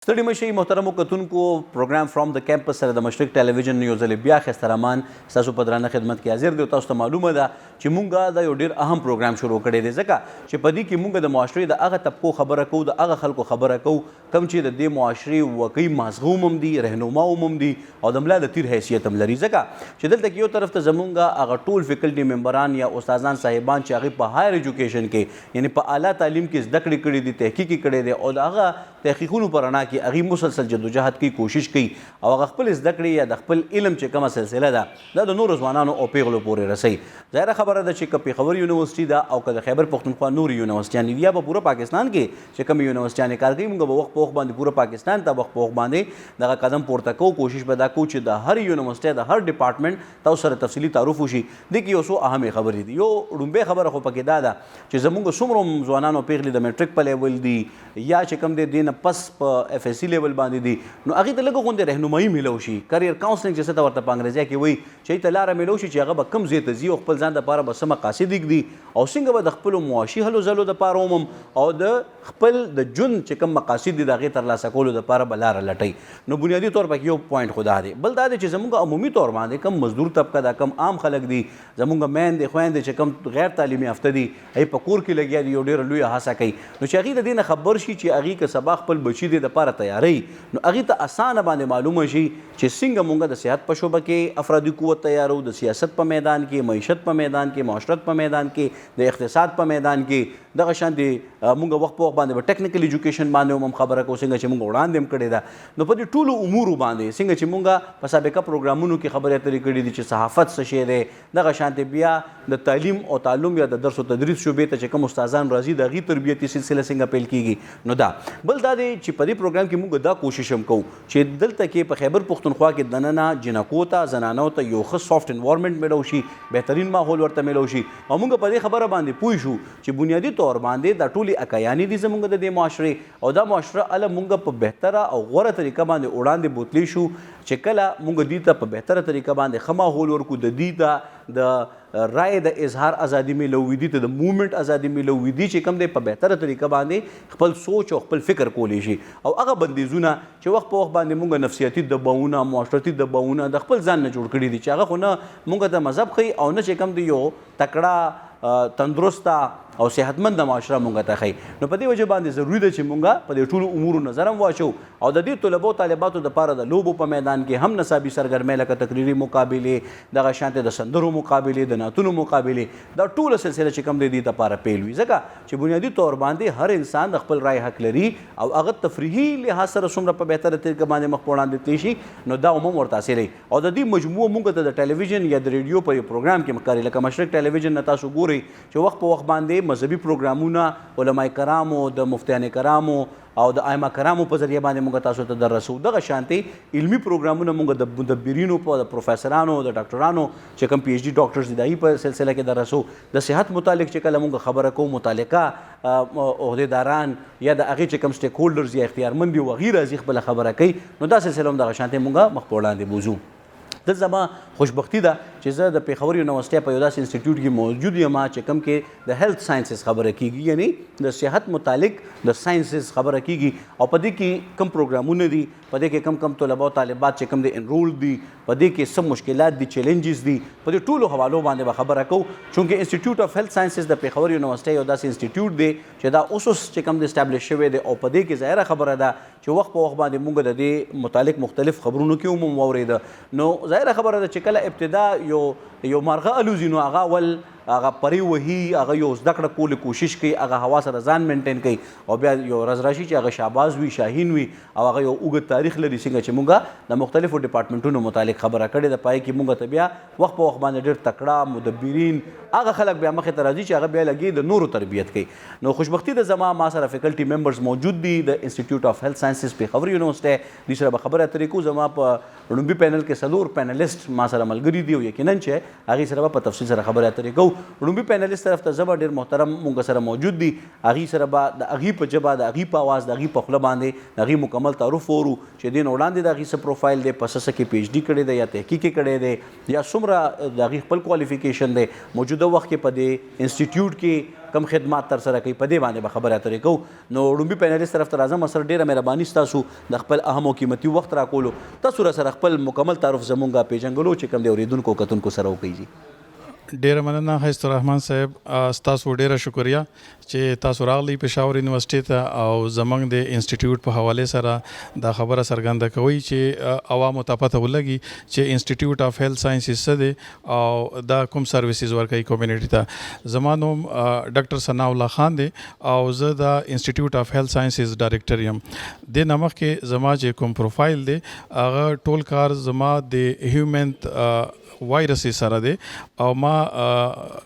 ستړي مشئ محترمو کتونکو پروګرام فرام د کیمپس سره د مشرق ټلویزیون یو ځل بیا ښایسته رحمان ستاسو په درانه خدمت کې حاضر دی او تاسو ته معلومه ده چې مونږ دا یو ډېر اهم پروګرام شروع کړی دی ځکه چې په دې کې مونږ د معاشرې د هغه طبقو خبره کوو د هغه خلکو خبره کوو کوم چې د دې معاشرې وکۍ مازغه هم دي رهنما هم دي او د ملا د تیر حیثیت هم لري ځکه چې دلته کې یو طرف ته زمونږ هغه ټول فیکلټي ممبران یا استادان صاحبان چې هغې په هایر ایجوکیشن کې یعنې په اعلی تعلیم کې زده کړې کړي دي تحقیق یې کړی دی او د هغه تحقیقونو په رڼا کې هغې مسلسل جدوجهد کوي کوشش کوي او هغه خپل زده کړې یا د خپل علم چې کومه سلسله ده دا د نورو ځوانانو او پیغلو پورې رسوي ظاهره خبره ده چې که پېښور یونیورسټي ده او که د خیبر پښتونخوا نورې یونیورسټیانې دي یا په پوره پاکستان کې چې کومې یونیورسټیانې کار کوي موږ به وخت په وخت باندې پوره پاکستان ته وخت په وخت باندې دغه قدم پورته کوو کوشش به دا کوو چې د هر یونیورسټۍ د هر ډپارټمنټ تاسو سره تفصیلي تعارف وشي دې کې یو څو اهمې خبرې دي یو لومبۍ خبره خو پکې دا ده چې زموږ څومره ځوانان او پیغلې د میټرک په لیول دي یا چې کوم دی دې نه پس په اف ایس سی لیول باندې دي نو هغې ته لږه غوندې رهنمایي میلو شي کریر کاونسلنګ چې څه ته ورته په انګریزي کې وایي چې هغې ته لاره میلو شي چې هغه به کوم ځای ته ځي او خپل ځان دپاره به څه مقاصد ږدي او څنګه به د خپلو معاشي هلو ځلو دپاره ومم او د خپل د ژوند چې کوم مقاصد دي د هغې ترلاسه کولو دپاره به لاره لټوي نو بنیادي طور پکې یو پوینټ خو دا دی بل دا دی چې زموږ عمومي طور باندې کم مزدور طبقه ده کم عام خلک دي زموږ میندې خویندې چې کم غیر تعلیمي یافته دي هغې په کور کې لګیا دي یو ډېره لویه هڅه کوي نو چې هغې د دې نه خبر شي چې هغې که سبا خپل بچي دې دپاره تیاروي نو هغې ته اسانه باندې معلومه شي چې څنګه مونږ د صحت په شعبه کې افرادي قوت تیارو د سیاست په میدان کې معیشت په میدان کې معاشرت په میدان کې د اقتصاد په میدان کې دغه شانتې مونږ وخت په وخت باندې به ټیکنیکل ایجوکیشن باندې هم خبره کوو څنګه چې مونږ وړاندې هم کړې ده نو په دې ټولو امورو باندې څنګه چې مونږ په سابقه پروګرامونو کې خبرې اترې کړي دي چې صحافت څه شی دی دغه شانتې بیا د تعلیم او تعلم یا د درس او تدریس شعبې ته چې کوم استادان راځي د هغې تربیتي سلسله څنګه پیل کیږي نو دا بل دا دی چې په دې پروګرام کې مونږ دا کوشش هم کوو چې دلته کې په خیبر پښتونخوا کې دننه جنکو ته زنانو ته یو ښه سافټ انوایرمنټ میلو شي بهترین ماحول ورته میلو شي او مونږ په دې خبره باندې پوه شو چې بنیادي طور باندې دا ټولې اکیانې دي زمونږ د دې معاشرې او دا معاشره هله مونږ په بهتره او غوره طریقه باندې وړاندې بوتلی شو چې کله مونږ دې ته په بهتره طریقه باندې ښه ماحول ورکو د دې ته د رایې د اظهار ازادي میلوي دي ته د موومنټ ازادي میلوي دي چې کوم دی په بهتره طریقه باندې خپل سوچ او خپل فکر کولی شي او هغه بندیزونه چې وخت په وخت باندې مونږ نفسیاتي دباونه معاشرتي دباونه د خپل ځان نه جوړ کړي دي چې هغه خو نه مونږ ته مذهب ښیي او نه چې کوم دی یو تکړه تندرسته او صحتمند معاشره مونږ ته ښیي نو په دې وجه باندې ضروري ده چې مونږ په دې ټولو امورو نظر هم واچو او د دې طلبو طالباتو دپاره د لوبو په میدان کې هم نصابي سرګرمۍ لکه تقریري مقابلې دغه شانتې د سندرو مقابلې د نعتونو مقابلې دا ټوله سلسله چې کوم دی دې دپاره پیل وي ځکه چې بنیادي طور باندې هر انسان د خپل رای حق لري او هغه تفریحي لحاظ سره څومره په بهتره طریقه باندې مخ په وړاندې تللی شي نو دا هم ورته حاصلوي او د دې مجموعه مونږ ته د ټلویزیون یا د ریډیو په یو پروګرام کې مکاري لکه مشرق ټلویزیون نه تاسو ګورئ چې وخت په وخت باندې مذهبي پروګرامونه علماء کرامو د مفتیان کرامو او د ائمه کرامو په ذریعه باندې مونږ تاسو ته در رسو دغه شانتې علمي پروګرامونه مونږ د مدبرینو په د پروفیسرانو د ډاکټرانو چې کوم پی ایچ ډي ډاکټرز دي د هغې په سلسله کې در رسو د صحت متعلق چې کله مونږ خبره کوو متعلقه عهدیداران یا د هغې چې کوم سټیک هولډرز یا اختیارمند دي هغوی راځي خپله خبره کوي نو دا سلسله هم دغه شانتې مونږ مخ په وړاندې بوځو دلته زما خوشبختي ده چې زه د پېښور یونیورسټۍ په یو داسې انسټیټیوټ کې موجود یم چې کوم کې د هیلث ساینسز خبره کیږي یعنی د صحت متعلق د ساینسز خبره کیږي او په دې کې کوم پروګرامونه دي په دې کې کم طلبه او طالبات چې کوم دي انرول دي په دې کې څه مشکلات دي چیلنجز دي په دې ټولو حوالو باندې به خبره کوو چونکې انسټیټیوټ اف هیلث ساینسز د پېښور یونیورسټۍ یو داسې انسټیټیوټ دی چې دا اوس چې کوم دی اسټابلیش شوی دی او په دې کې ظاهره خبره ده چې وخت په وخت باندې مونږ د دې متعلق مختلف خبرونو کې هم واورېده نو ظاهره خبره ده چې کله ابتدا یو مرغه الوزي نو هغه اول هغه پرې وهي هغه یو زده کړه کولو کوشش کوي هغه هوا سره ځان مینټین کوي او بیا یو ورځ راشي چې هغه شهباز وي شاهین وي او هغه یو اوږد تاریخ لري څنګه چې مونږ د مختلفو ډپارټمنټونو متعلق خبره کړې ده پای کې مونږ ته بیا وخت په وخت باندې ډېر تکړه مدبرین هغه خلک بیا مخې ته راځي چې هغه بیا لګي د نورو تربیت کوي نو خوشبختي د زما ما سره فیکلټي ممبرز موجود دي د انسټیټیوټ اف هیلث ساینسز پېښور یونیورسټۍ دوی سره به خبره اترې کوو زما په لومبي پینل کې څلور پینلیسټ ما سره ملګري دي او یقینا چې هغې سره به په تفصیل سره خبرې اترې کوو لومبي پینلیست طرف ته زبر ډیر محترم مونږ سره موجود دي اغي سره به د اغي په جبا د اغي په आवाज د اغي په خله باندې اغي مکمل تعارف ورو چې دین وړاندې د اغي سره پروفایل دی پس سکه پی ایچ ډی کړي دی یا تحقیق کړي دی یا څومره د اغي خپل کوالیفیکیشن دی موجوده وخت کې په دې انسټیټیوټ کې کم خدمات تر سره کوي په دې باندې به خبره اترې کوو نو لومبي پینلیست طرف ته راځم سره ډیره مهرباني ستاسو د خپل اهم او قیمتي وخت راکولو تاسو سره خپل مکمل تعارف زمونږه پیژنګلو چې کوم دی اوریدونکو کتونکو سره وکړي ډیره مننه حیث الرحمن صاحب ستاسو ډیره شکریا چې تاسو راغلی پېښور یونیورسيټي ته او زمونږ د انسټیټیوټ په حواله سره دا خبره څرګنده کوي چې عوامو ته پته ولګي چې انسټیټیوټ اف هیلث ساينسز څه دی او دا کوم سرویسز ورکوي کمیونټي ته زما نوم ډاکټر ثناء الله خان دی او زه د انسټیټیوټ اف هیلث ساينسز ډایریکټر یم د نمخ کې زما چې کوم پروفایل دی هغه ټول کار زما د هیومن وایرس سره دی او ما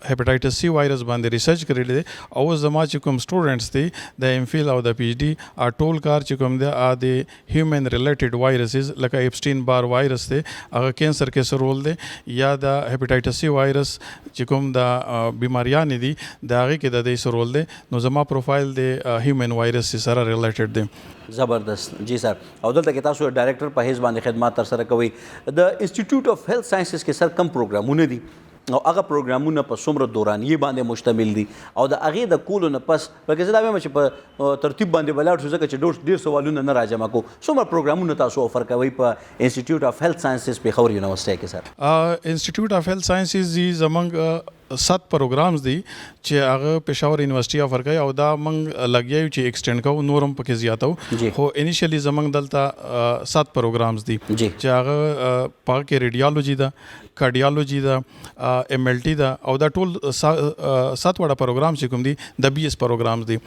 هپاټایټس سی وایرس باندې ریسرچ کړی دی او زما چې کوم سټوډنټس دي د ایم فیل او د پی ایچ ډی ټول کار چې کوم دی د هیومن ریلیټډ وایرسز لکه ایپسټین بار وایرس دی هغه کینسر کې څه رول دی یا د هپاټایټس سی وایرس چې کوم د بیماریان دي د هغه کې د دې څه رول دی نو زما پروفایل د هیومن وایرس سره ریلیټډ دی زبردست جی سر او دلته کې تاسو ډایریکټر په حیث باندې خدمات تر سره کوي د انسټیټیوټ اف هیلث ساينسز کې سر کم پروګرامونه دي او هغه پروګرامونه په څومره دورانیه باندې مشتمل دي او د هغې د کولو نه پس بلکې زه دا وایم چې په ترتیب باندې ولاړ شو ځکه چې ډېر سوالونه نه راجمع کوو څومره پروګرامونه تاسو افر کوئ په انسټیټیوټ اف هیلث ساينسز پېښور یونیورسيټي کې سر انسټیټیوټ اف هیلث ساينسز زمونږ 7 پروګرامز دي چې هغه پېښور یونیورسيټي افر کوي او دا موږ لګیایو چې ایکسټینډ کوو نورم پکې زیاتو خو انیشلی زمونږ دلته 7 پروګرامز دي چې هغه پاک ریډیالوجي ده کارډیالوجي ده ایم ایل ټي ده او دا ټول 7 وړه پروګرام چې کوم دي د بی ایس پروګرامز دي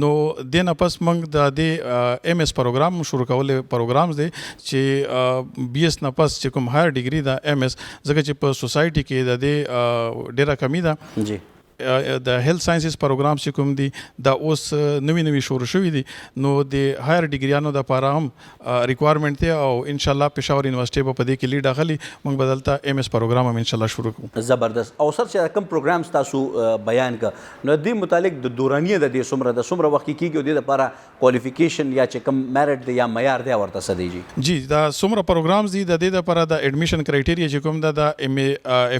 نو د نه پس موږ د ایم ایس پروګرام شروع کولې پروګرامز دي چې بی ایس نه پس چې کوم هایر ډیګري ده ایم ایس ځکه چې په سوسایټي کې د ډیره کمی ده جی د هیلث ساينسز پروګرام چې کوم دي دا اوس نوی شروع شوی دي نو د هایر ډیګریانو د لپاره هم ریکوایرمنت دی او ان شاء الله پېښور یونیورسيټي په دې کې لیډ اخلي موږ بدلته ایم ایس پروګرام هم ان شاء الله شروع کوو زبردست او سر چې کوم پروګرام تاسو بیان ک نو د متعلق د دورانیه د دې څومره وخت کېږي د لپاره کوالیفیکیشن یا چې کوم میرټ دی یا معیار دی ورته څه دی جی دا څومره پروګرامز دي د دې لپاره د اډمیشن کرایټیریا چې کوم د ایم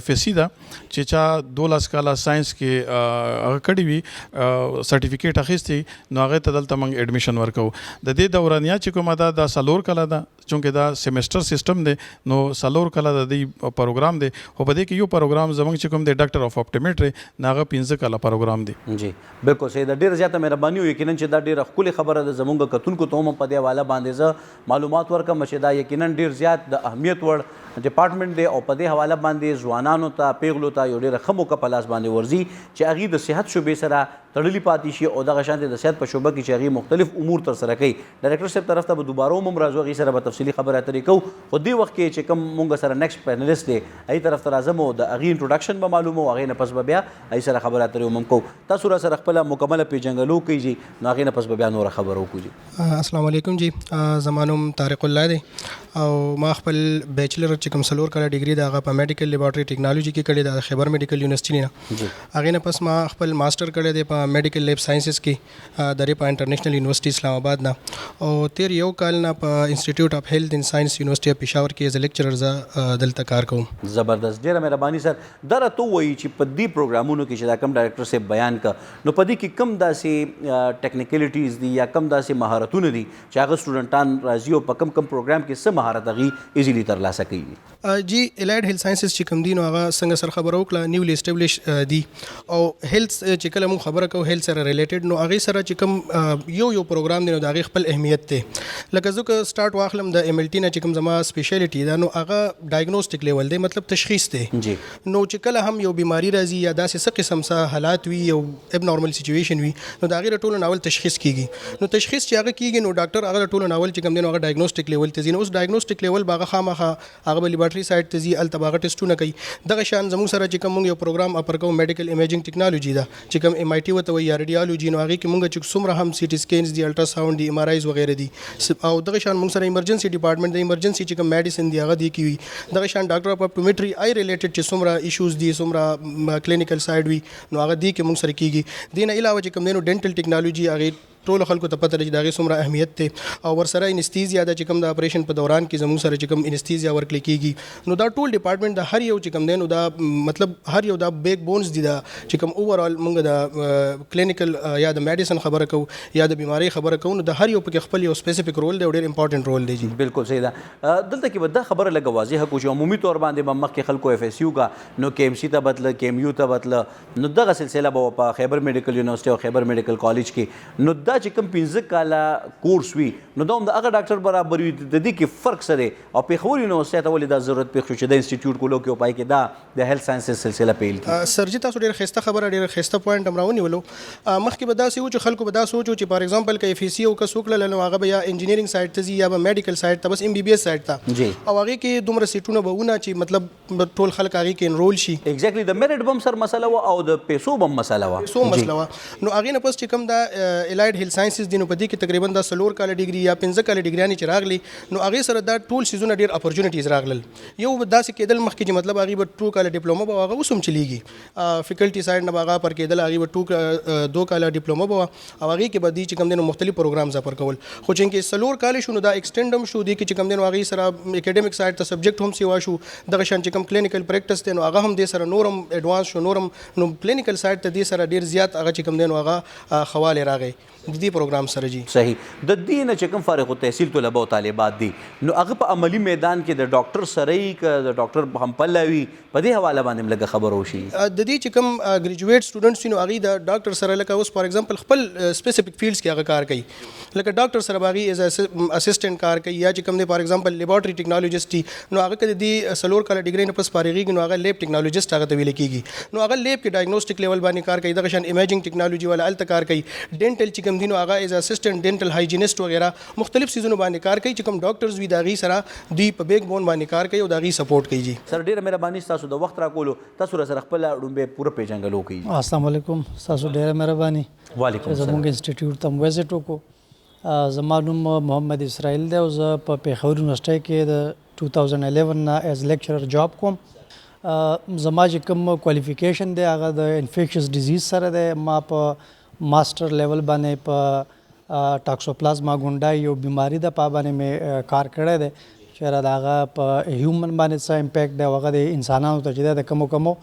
اف اس سی دا چې چا 12 کاله ساينس کې هغه کړی وي سرټیفیکیټ اخیستی نو هغه ته دلته موږ اډمیشن ورکو د دې دورانیه چې کومه ده د سالور کله ده چونکه دا سیمستر سیستم دی نو سالور کله د دې پروګرام دی خو په دې کې یو پروګرام زموږ چې کوم دی ډاکټر اف اپټیمیټري ناغه 15 کاله پروګرام دی جی بالکل صحیح ده ډیره زیاته مهرباني یقینا چې دا ډیره ښکلې خبره ده زموږ کتونکو ته هم په دې حواله باندې زه معلومات ورکړم چې دا یقینا ډیر زیات د اهمیت وړ ډپارټمنټ دی او په دې حواله باندې ځوانانو ته پیغلو ته یو ډیره ښه موقع په لاس باندې ورځي چې هغې د صحت شعبې سره تړلي پاتې شي او دغه شانتې د صحت په شعبه کې چې هغې مختلف امور ترسره کوي ډایرکټر صاحب طرف ته به دوباره هم راځو هغې سره به تفصیلي خبرې اترې کوو خو دې وخت کې چې کوم مونږ سره نیکسټ پینلیست دی هغې طرف ته راځم او د هغې انټروډکشن به معلومو هغې نه پس به بیا هغې سره خبرې اترې هم کوو تاسو را سره خپله مکمله پیژنګلو کوي جي نو هغې نه پس به بیا نوره خبره وکړو جي السلام علیکم جی زما نوم طارق الله دی او ما خپل بیچلر چې کوم څلور کاله ډیګري د هغه په میډیکل لیبارټري ټیکنالوژي کې کړې د خیبر میډیکل یونیورسيټي نه هغې نه پس ما خپل ماسټر کړی دی په میډیکل لیب ساينسز کې د ریپا انټرنیشنل یونیورسيټي اسلام آباد نه او تیر یو کال نه په انسټیټیوټ اف هیلث اینڈ ساينس یونیورسيټي اف پېښور کې ایز ا لیکچرر زه دلته کار کوم زبردست ډیره مهرباني سر دا راته ووایي چې په دې پروګرامونو کې چې دا کم ډایرکټر صاحب بیان کړه نو په دې کې کم داسې ټیکنیکلیټیز دي یا کم داسې مهارتونه دي چې هغه سټوډنټان راځي او په کم پروګرام کې څه مهارت هغې ایزیلی ترلاسه کوي جی الایډ هیلث ساينسز چې کوم دي نو هغه څنګه سر خبره وکړه نیولی اسټابلیش دي او هیلث چې کله موږ خبره کوو هیلث سره ریلیټډ نو هغې سره چې کوم یو پروګرام دی نو د هغې خپل اهمیت دی لکه زه که سټارټ واخلم د ایم ایل ټي نه چې کوم زما سپیشلیټي ده نو هغه ډایګنوسټیک لیول دی مطلب تشخیص دی جی نو چې کله هم یو بیماری راځي یا داسې څه قسم څه حالات وي یو اب نارمل سچویشن وي نو د هغې د ټولو ناول تشخیص کیږي نو تشخیص چې هغه کیږي نو ډاکټر هغه د ټولو ناول چې کوم دی نو هغه ډایګنوسټیک لیول ته ځي نو اوس ډایګنوسټیک لیول به هغه خامخا هغه به لیبارټري سایډ ته ځي هلته به هغه ټسټونه کوي دغه شان زموږ سره چې کوم موږ یو پروګرام اپر کوو میډیکل ایمیجنګ ټیکنالوژي ده چې کوم ایم آی ټي ورته وایي یا ریډیالوجي، نو هغې کې مونږ چې څومره هم سی ټي سکینز دي، الټراساونډ دي، MRIs وغیره دي، او دغه شان مونږ سره ایمرجنسي ډپارټمنټ د ایمرجنسي چې کوم میډیسن دي هغه دي کې وي. دغه شان ډاکټر اف اپټومیټري آی ریلیټډ چې څومره ایشوز دي، څومره کلینیکل سایډ وي، نو هغه دی کې مونږ سره کیږي. دې نه علاوه چې کوم دی نو ډینټل ټیکنالوجي هغې ټولو خلکو ته پته ده چې د هغې څومره اهمیت دی، او ورسره انستیزیا ده چې کوم د اپریشن په دوران کې زموږ سره چې کوم انستیزیا ورکړل کېږي. نو دا ټول ډپارټمنټ د هر یو چې کوم دی نو دا مطلب هر یو دا بیک بونز دي، دا چې کوم اوورال مونږ د کلینیکل یا د میډیسن خبره کوو یا د بیماری خبره کوو، نو د هر یو پکې خپل یو سپیسیفک رول دی او ډېر امپورټنټ رول دی. جی بالکل صحیح ده. دلته کې به دا خبره لږه واضحه کړو چې عمومي طور باندې به مخکې خلکو FSU کا نو KMC ته بتله، KMU ته بتله، نو دغه سلسله به په خیبر میډیکل یونیورسټي او خیبر میډیکل کالج کې، نو دا چې کوم 15 کاله کورس وي نو دا هم د هغه ډاکټر برابر وي. د دې کې فرق څه دی او پېښور یونیورسټي ته ولې دا ضرورت پېښ شو چې د انسټیټیوټ کولو کې او پای کې دا د هیلث ساینسز سلسله پیل کړي؟ سر جي تاسو ډېر ښایسته خبره، ډېر ښایسته پوینټ هم راونیولو. مخکې به داسې و چې خلکو به دا سوچ و چې فار ایگزامپل که FSC او کس وکړله نو هغه به یا انجینرینګ سایډ ته ځي یا به میډیکل سایډ ته، بس MBBS سایډ ته، او هغې کې دومره سیټونه به ونه چې مطلب ټول خلک هغې کې انرول شي. ایگزیکټلی د میرټ بم سر مسله وه او د پیسو بم مسله وه. پیسو مسله وه. نو هغې نه پس چې کوم دا الایډ هیلث ساینسز دي نو په دې کې تقریبا دا 4 کاله ډیګري یا 15 کاله ډیګریانې چې راغلي نو هغې سره دا ټول سیزونه ډېر اپورچونیټیز راغلل. یو به داسې کېدل مخکې چې مطلب هغې به 2 کاله ډپلوما به هغه اوس هم چلیږي، فیکلټي سایډ نه به هغه پر کېدل، هغې به 2 کاله ډپلوما به وه او هغې کې به دي چې کوم دی نو مختلف پروګرامز اپر کول. خو چې انکې 4 کاله شو نو دا ایکسټینډ هم شو، دې کې چې کوم دی نو هغې سره اکیډمیک سایډ ته سبجیکټ هم سیوا شو، دغه شان چې کوم کلینیکل پریکټس دی نو هغه هم دې سره نور هم ایډوانس شو، نور هم نو کلینیکل سایډ ته دې سره ډېر زیات هغه چې کوم دی نو هغه خواله راغی د دې پروګرام سره. جی صحیح. د دې نه چې کوم فارغ التحصیل طلبه او طالبات دي نو هغه په عملی میدان کې د ډاکټر سره یې که د ډاکټر هم پله وي، په دې حواله باندې هم لږه خبره وشي. د دې چې کوم ګریجویټ سټوډنټس وي نو هغوی د ډاکټر سره لکه اوس فار ایگزامپل خپل سپیسیفک فیلډس کې هغه کار کوي، لکه ډاکټر سره به هغوی ایز اسسټنټ کار کوي، یا چې کوم دی فار ایگزامپل لیبارټري ټیکنالوجسټ دي نو هغه که د دې 4 کاله ډیګرۍ نه پس فارغېږي نو هغه لیب ټیکنالوجسټ هغه ته ویل کېږي. نو هغه لیب کې ډایګنوسټک لیول باندې کار کوي، دغه شان امیجنګ ټیکنالوجي والا هلته کار کوي. ډینټل چې کوم دي نو هغه ایز اسسټنټ ډینټل هایجینسټ وغیره مختلف سیزونو باندې کار کوي، چې کوم ډاکټرز وي د هغوی سره دوی په بیک بون باندې کار کوي او د هغوی سپورټ کوي. جی سر ډېره مهرباني ستاسو د وخت راکولو، تاسو را سره خپله لومبۍ پوره پیژنګل وکړئ. السلام علیکم، ستاسو ډېره مهرباني. وعلیکم السلام. زموږ انسټیټیوټ ته مو وزټ وکړو. زما نوم محمد اسرائیل دی او زه په پېښور یونیورسټۍ کې د 2011 نه ایز لیکچرر جاب کوم. زما چې کوم کوالیفیکیشن دی هغه د انفیکشس ډیزیز سره دی. ما په ماسټر لیول باندې په ټاکسوپلازما ګونډای یو بیماری ده په باندې مې کار کړی دی، چېرې د هغه په هیومن باندې څه امپیکټ دی او هغه د انسانانو ته چې دی د کمو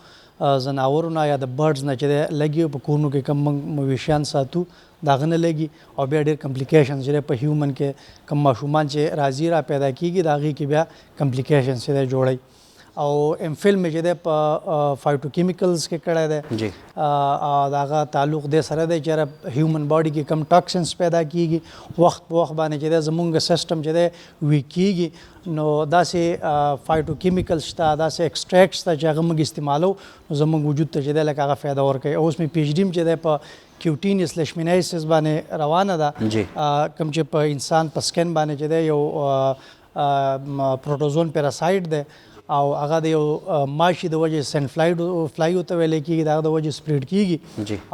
ځناورو نه یا د برډز نه چې دی لګي، په کورونو کې کوم موږ مویشیان ساتو د هغه نه لګي، او بیا ډېر کمپلیکیشنز چې دی په هیومن کې کوم ماشومان چې راځي را پیدا کېږي د هغې کې بیا کمپلیکیشنز چې دی جوړوي. او ام فل مې چې دی په فایټو کیمیکلز کې کړی دی، د هغه تعلق دې سره دی چې هیومن باډي کې کم ټاکسنز پیدا کېږي، وخت په وخت باندې چې دی زمونږ سسټم چې دی ویک کېږي، نو داسې فایټو کیمیکلز شته، داسې ایکسټریکټس شته چې هغه موږ استعمالو نو زمونږ وجود ته چې دی لکه هغه فایده ورکوي. اوس مې PhD چې دی په کیوټینیس لیشمینایسس باندې روانه ده، کوم چې په انسان په سکن باندې چې دی یو پروټوزون پیراسایډ دی او هغه د یو ماشي د وجې سینډ فلای ته ویلی کېږي، د هغه د وجې سپریډ کېږي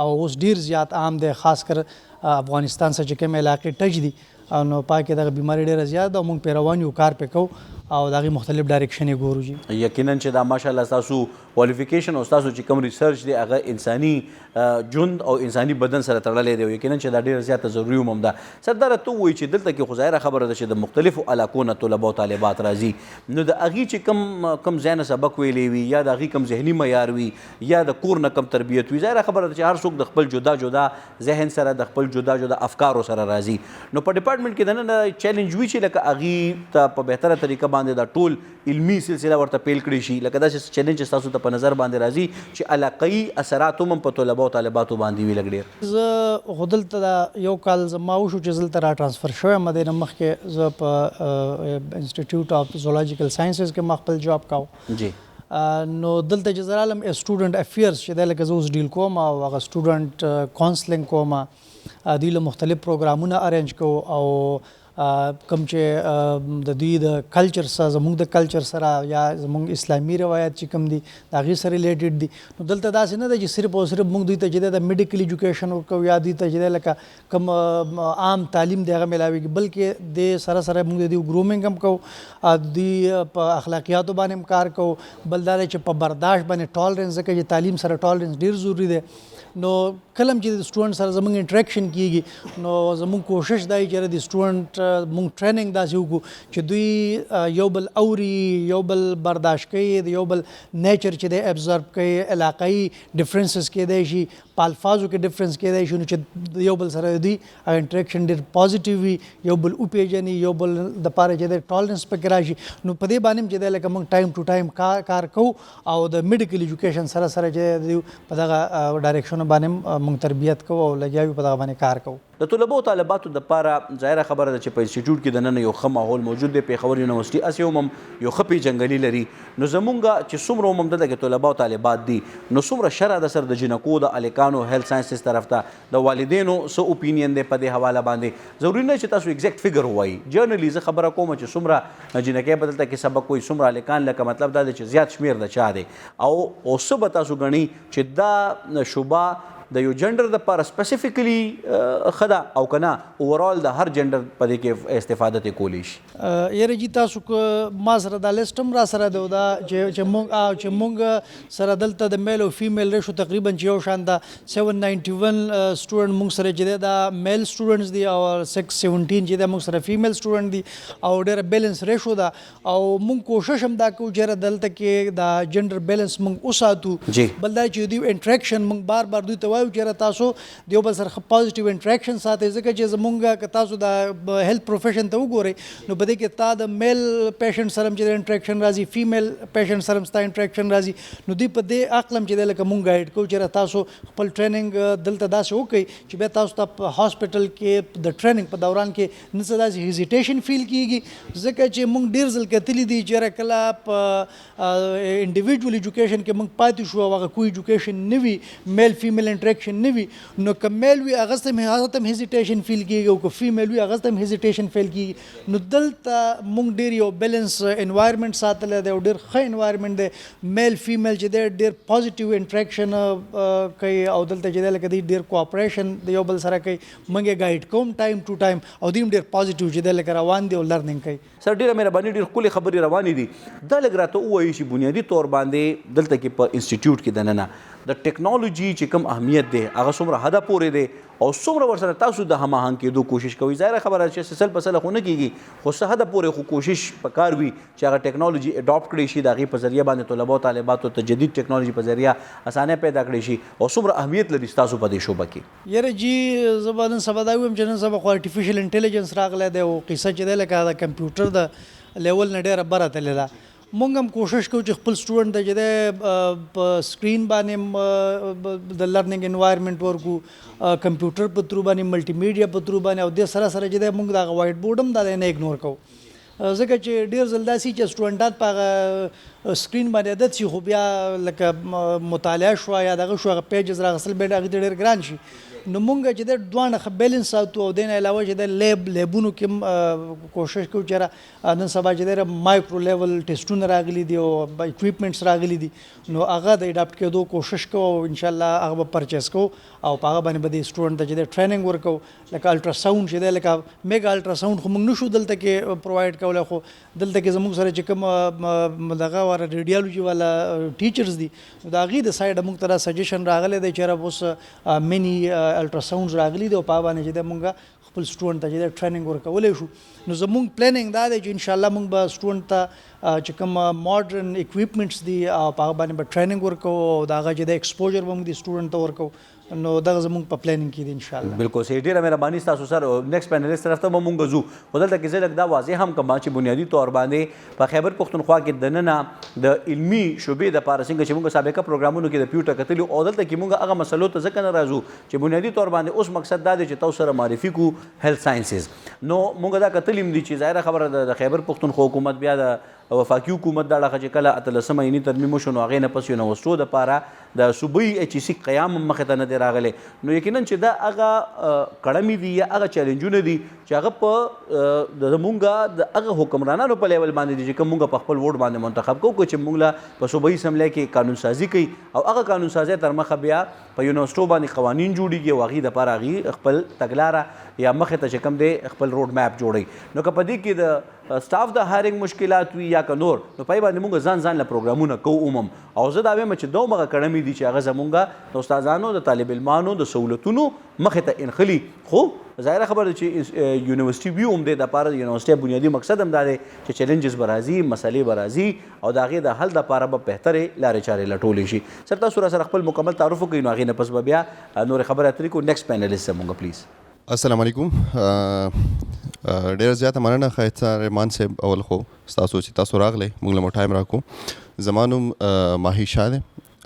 او اوس ډېر زیات عام دی، خاص کر افغانستان سره چې کوم علاقې ټچ دي نو پای کې دغه بیماري ډېره زیات ده او موږ پرې روان یو، کار پې کوو او د هغې مختلف ډایرکشن یې ګورو. جي یقینا چې دا ماشاءالله ستاسو کوالیفیکیشن او ستاسو چې کوم ریسرچ دی هغه انساني ژوند او انساني بدن سره تړلی دی، یقینا چې دا ډېره زیاته ضروري هم ده. سرداره ته ووایي چې دلته کې خو ظاهره خبره ده چې د مختلفو علاقو نه طلبه او طالبات راځي، نو د هغې چې کم ځای نه سبق ویلی وي یا د هغې کم ذهني معیار وي یا د کور نه کم تربیت وي، ظاهره خبره ده چې هر څوک د خپل جدا جدا ذهن سره د خپل جدا جدا افکارو سره راځي. نو په ډپارټمنټ کې دننه چیلنج وي چې لکه هغې ته په بهتره طریقه باندې دا ټول علمي سلسله ورته پیل کړی شي، لکه داسې چیلنج چې ستاسو ته په نظر باندې راځي چې علاقایي اثرات هم په طلبه او طالباتو باندې وي لږ ډېر؟ زه خو دلته دا یو کال زما وشو چې زه دلته را ټرانسفر شوی یم، د نه مخکې زه په انسټیټیوټ اف زولوجیکل ساینسز کې ما خپل جاب کاوه. جی نو دلته چې زه رالم سټوډنټ افیرز چې دی لکه زه اوس ډیل کوم او هغه سټوډنټ کاونسلینګ کوم، دوی له مختلف پروګرامونه ارینج کوو او کوم چې د دوی د کلچر سره زموږ د کلچر سره یا زموږ اسلامي روایت چې کوم دي د هغې سره ریلیټډ دي. نو دلته داسې نه ده چې صرف او صرف موږ دوی ته چې د میډیکل ایجوکیشن ورکوو یا دوی ته چې لکه کوم عام تعلیم دی هغه میلاویږي، بلکې د سره سره موږ د دوی ګرومینګ هم کوو، دوی په اخلاقیاتو باندې هم کار کوو. بل دا دی چې په برداشت باندې ټالرنس، ځکه چې تعلیم سره ټالرنس ډېر ضروري دی. نو کله چې د سټوډنټ سره زموږ انټریکشن کیږي نو زموږ کوشش دا چې د سټوډنټ موږ ټریننګ داسې وکړو چې دوی یو بل اوري، یو بل برداشت کوي، د یو بل نیچر چې دی ابزرو کوي، علاقایي ډفرنسز کیدای شي، په الفاظو کې ډفرنس کیدای شي، نو چې د یو بل سره دوی انټریکشن ډېر پازیټیو وي، یو بل وپېژني، یو بل دپاره چې دی ټالرنس پکې راشي. نو په دې باندې چې دی لکه موږ ټایم ټو ټایم کار کوو او د میډیکل ایجوکیشن سره سره چې دوی په دغه ډایرکشن باندې موږ تربیت کوو او لګیا یو په دغه باندې کار کوو. د طلبو او طالباتو دپاره ظاهره خبره ده چې په انسټیټیوټ کې دننه یو ښه ماحول موجود دی. پېښور یونیورسټي هسې هم یو ښه پیژنګلي لري. نو زمونږ چې څومره هم دلته کې طلبه او طالبات دي نو څومره شرح ده سر د جنکو د هلکانو هیلث ساینسز طرف ته د والدینو څه اوپینین دی په دې حواله باندې؟ ضروري نه چې تاسو ایګزیکټ فګر ووایي، جرنلي زه خبره کوم چې څومره جنکۍ به دلته کې سبق وایي، څومره هلکان، لکه مطلب دا دی چې زیات شمېر د چا دی او څه به تاسو ګڼئ چې دا شوبه د یو جنډر دپاره سپیسیفیکلی ښه ده او که نه اوورال د هر جنډر په دې کې استفاده ترې کولی شي؟ یاره جي تاسو که ما سره دا لیسټ هم را سره دی او دا چې موږ سره دلته د میل او فیمیل ریشو تقریبا چې یو شان ده 791 سټوډنټ موږ سره چې دی دا میل سټوډنټس دي او 617 چې دی موږ سره فیمیل سټوډنټ دي او ډېره بیلنس ریشو ده. او موږ کوشش هم دا کوو چې دلته کې دا جنډر بیلنس موږ وساتو. بل دا چې دوی انټریکشن موږ بار بار دوی ته وایو چې تاسو د یو بل سره پازیټیو انټریکشن ساتئ، ځکه چې زمونږ که تاسو د هیلث پروفیشن ته وګورئ نو په دې کې تا د میل پیشنټ سره هم چې د انټریکشن راځي، فیمیل پیشنټ سره هم ستا انټریکشن راځي. نو دوی په دې عقل هم چې دی لکه مونږ ګایډ کوو چې تاسو خپل ټریننګ دلته داسې وکړئ چې بیا تاسو ته په هاسپټل کې د ټریننګ په دوران کې نه څه داسې هیزیټیشن فیل کیږي، ځکه چې مونږ ډېر ځل کتلي دي چې کله په انډیویجول ایجوکیشن کې مونږ پاتې شو او هغه کوئی ایجوکیشن نه وي، میل فیمیل انټریکشن نه وي، نو که میل وي هغه ته هم هیزیټیشن فیل کیږي او که فیمیل وي هغه ته هم هیزیټیشن فیل کیږي. نو دلته مونږ ډېر یو بیلنس انوایرمنټ ساتلی دی او ډېر ښه انوایرمنټ دی. میل فیمیل چې دی ډېر پازیټیو انټریکشن کوي او دلته چې دی لکه دوی ډېر کوآپریشن د یو بل سره کوي. موږ یې ګایډ کوم ټایم ټو ټایم او دوی هم ډېر پازیټیو چې دی لکه روان دي او لرننګ کوي. سر ډېره مهرباني، ډېر ښکلې خبرې روانې دي. دا لږ راته ووایي چې بنیادي طور باندې دلته کې په انسټیټیوټ کې دننه د ټیکنالوجي چې کوم اهمیت دی هغه څومره حده پورې دی او څومره ورسره تاسو د هماهنګ کېدو کوشش کوئ؟ ظاهره خبره چې سل په سله خو نه کېږي، خو څه حده پورې خو کوشش پکار وي چې هغه ټیکنالوجي اډاپټ کړی شي، د هغې په ذریعه باندې طلبه او طالباتو ته جدید ټیکنالوجي په ذریعه اسانۍ پیدا کړی شي او څومره اهمیت لري ستاسو په دې شعبه کې؟ یاره جي زه به نن سبا دا ووایم چې نن سبا خو آرټیفیشل انټیلیجنس راغلی دی او قصه چې دی لکه د کمپیوټر د لیول نه ډېره بره تللې ده. مونږ هم کوشش کوو چې خپل سټوډنټ ته چې دی په سکرین باندې د لرننګ انوایرمنټ ورکړو، کمپیوټر په ترو باندې، ملټي میډیا په ترو باندې، او دې سره سره چې دی مونږ د هغه وایټ بورډ هم دا دی نه اګنور کوو، ځکه چې ډېر ځل داسې چې سټوډنټات په هغه سکرین باندې عادت شي خو بیا لکه مطالعه شوه یا دغه شو هغه پیجز راغستل بیا هغې ته ډېر ګران شي. نو مونږ چې د دواړه ښه بیلنس ساتو او دې نه علاوه چې د لیبونو کې کوشش کوو چې نن سبا چې دی مایکرو لیول ټیسټونه راغلي دي او اکویپمنټس راغلي دي نو هغه د اډاپټ کېدو کوشش کوو او انشاءالله هغه به پرچیز کوو او په هغه باندې به د سټوډنټ ته چې دی ټریننګ ورکوو. لکه الټراساونډ چې دی لکه میګا الټراساونډ خو موږ نشو دلته کې پرووایډ کولی، خو دلته کې زموږ سره چې کوم دغه واره ریډیالوجي والا ټیچرز دي د هغې د سایډه موږ ته دا سجیشن راغلی دی چې اوس مني الټراساونډز راغلي دي او په هغه باندې چې دی موږ خپل سټوډنټ ته چې دی ټریننګ ورکولی شو. نو زموږ پلانینګ دا دی چې انشاءالله موږ به سټوډنټ ته چې کوم ماډرن اکویپمنټس دي او په هغه باندې به ټریننګ ورکوو او د هغه چې دی ایکسپوجر به موږ د سټوډنټ ته ورکوو. نو دغه زموږ په پلانینګ کې دی انشاءالله. بالکل صحیح، ډېره مهرباني ستاسو سر. نیکسټ پینلسټ طرف ته به مونږ ځو، خو دلته کې زه لږ دا واضح هم کوم چې بنیادي طور باندې په خیبر پښتونخوا کې دننه د علمي شعبې دپاره څنګه چې مونږ سابقه پروګرامونو کې د پیوټه کتلي او دلته کې مونږ هغه مسلو ته ځکه نه راځو چې بنیادي طور باندې اوس مقصد دا دی چې تاسو سره معرفي کو هیلث ساینسز. نو مونږ دا کتلي هم دي چې ظاهره خبره د خیبر پښتونخوا حکومت بیا د وفاقي حکومت دا ډغه چې کله 18 یعنی ترمیم وشو نو هغې نه پس یونیورسټو دپاره د صوبایي ایچ ای سی قیام هم مخې ته نه دی راغلی نو یقینا چې دا هغه کړمې دي یا هغه چیلنجونه دي چې هغه په زمونږ د هغه حکمرانانو په لیول باندې دي چې کوم مونږ په خپل ووټ باندې منتخب کوو چې مونږ له په صوبایي اسمبلی کې قانون سازي کوي او هغه قانون سازي تر مخه بیا په یونیورسټو باندې قوانین جوړیږي او هغې دپاره هغې خپل تګلاره یا مخې ته چې کوم دی خپل روډ میپ جوړوي نو که په دې کې د سټاف د هایرنګ مشکلات وي یا که نور نو پای باندې مونږ ځان له پروګرامونه کوو عموم او زه دا وایم چې دومره کړمې دي چې هغه زمونږ د استادانو د طالب علمانو د سهولتونو مخې ته انخلي خو ظاهره خبره ده چې یونیورسټي وي هم دی دپاره د یونیورسټۍ بنیادي مقصد هم دا دی چې چیلنجز به راځي مسلې به راځي او د هغې د حل دپاره به بهترې لارې چارې لټولی شي سر تاسو را سره خپل مکمل تعارف وکړئ نو هغې نه پس به بیا نورې خبرې اترې کړو نیکسټ پینلیسټ زمونږ پلیز السلام علیکم ډېره زیاته مننه ښایسته رحمان صاحب اول خو ستاسو چې تاسو راغلی موږ له مو ټایم راکړو زما نوم ماهی شاه دی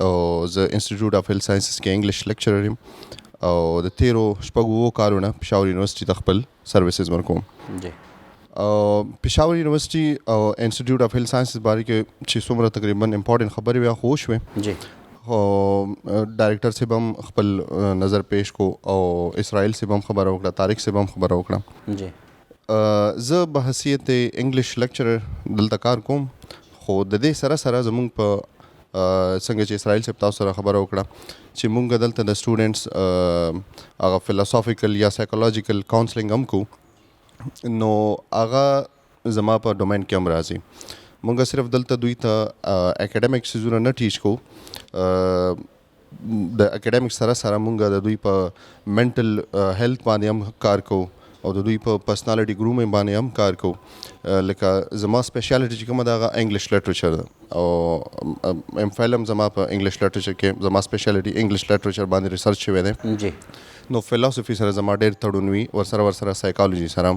او زه انسټیټیوټ اف هیلث ساینسز کې انګلیش لیکچرر یم او د تیرو شپږو اوو کالو نه پېښور یونیورسټي ته خپل سروسز ورکوم او پېښور یونیورسټي او انسټیټیوټ اف هیلث ساینسز باره کې چې څومره تقریبا امپورټنټ خبرې بیا خو وشوې او ډایرکټر صاحب هم خپل نظر پیش کو او اسرائیل صاحب هم خبره وکړه طارق صاحب هم خبره وکړه زه په حیثیت انګلیش لیکچرر دلته کار کوم خو د دې سره سره زموږ په څنګه چې اسرائیل صاحب تاسو سره خبره وکړه چې مونږ دلته د سټوډنټس هغه فلسافیکل یا سایکولوژیکل کاونسلینګ هم کو نو هغه زما په ډومین کې هم راځي مونږ صرف دلته دوی ته اکیډمیک سیزونه نه ټیچ کو د اکیډمیک سره سره مونږ د دوی په منټل هیلث باندې هم کار کوو او د دوی په پرسنالټي ګرومینګ باندې هم کار کوو لکه زما سپیشالټي چې کومه ده هغه انګلیش لټریچر ده او ام فیل هم زما په انګلیش لټریچر کې زما سپیشالټي انګلیش لټریچر باندې ریسرچ شوی دی نو فلسفي سره زما ډېر تړون وي ورسره سایکالوجي سره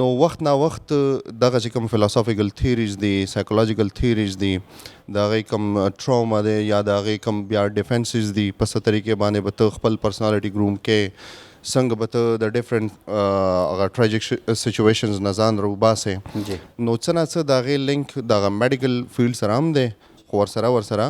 نو وخت نا وخت دغه چې کوم فلسافیکل تھیریز دي سایکولوژیکل تھیریز دي د هغې کوم ټراما دی یا د هغې کوم بیا ډیفینسز دي په څه طریقې باندې به ته خپل پرسنالټي ګروم کې څنګه به ته د ډفرنټ هغه ټریجک سچویشنز نه ځان راوباسې نو څه نه څه د هغې لینک دغه میډیکل فیلډ سره هم دی خو ورسره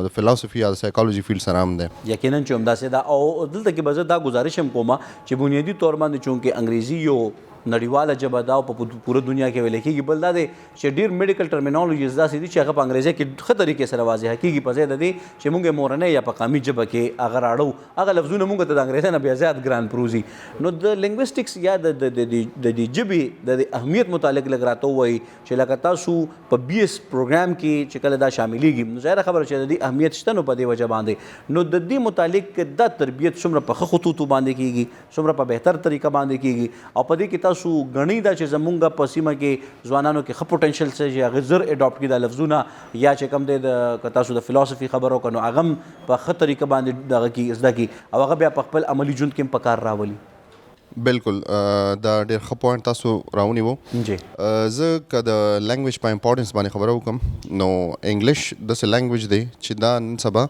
د فلسفي یا د سایکالوجي فیلډ سره هم دی یقینا چې همداسې ده او دلته کې به زه دا ګزارش هم کومه چې بنیادي طور باندې چونکې انګریزي یو نړیواله ژبه ده او په پوره دنیا کې ویل کېږي بل دا دی چې ډېر میډیکل ټرمینالوجیز داسې دي چې هغه په انګریزي کې ښه طریقې سره واضحه کېږي په ځای د دې چې موږ یې مورنۍ یا په قامي ژبه کې هغه راړو هغه لفظونه موږ ته د انګریزي نه بیا زیات ګران پروزي نو د لنګویسټکس یا د دې ژبې د اهمیت متعلق لږ راته ووایي چې لکه تاسو په بي ایس پروګرام کې چې کله دا شاملېږي نو ظاهره خبره چې د دې اهمیت شته نو په دې وجه باندې نو د دې متعلق دا تربیت څومره په ښه خطوطو باندې کېږي څومره په بهتر طریقه باندې کېږي او په دې کې تاسو ګڼئ دا چې زمونږ په سیمه کې ځوانانو کې ښه پوټنشل څه چې هغه زر اډاپټ کړي دا لفظونه یا چې کوم دی که تاسو د فلسفي خبرو کړو هغه هم په ښه طریقه باندې دغه کې زده کړي او هغه بیا په خپل عملي ژوند کې هم په کار راولي بالکل دا ډېر ښه پوینټ تاسو راونیوو زه که د لینګویج په امپورټنس باندې خبره وکړم نو انګلیش داسې لینګویج دی چې دا نن سبا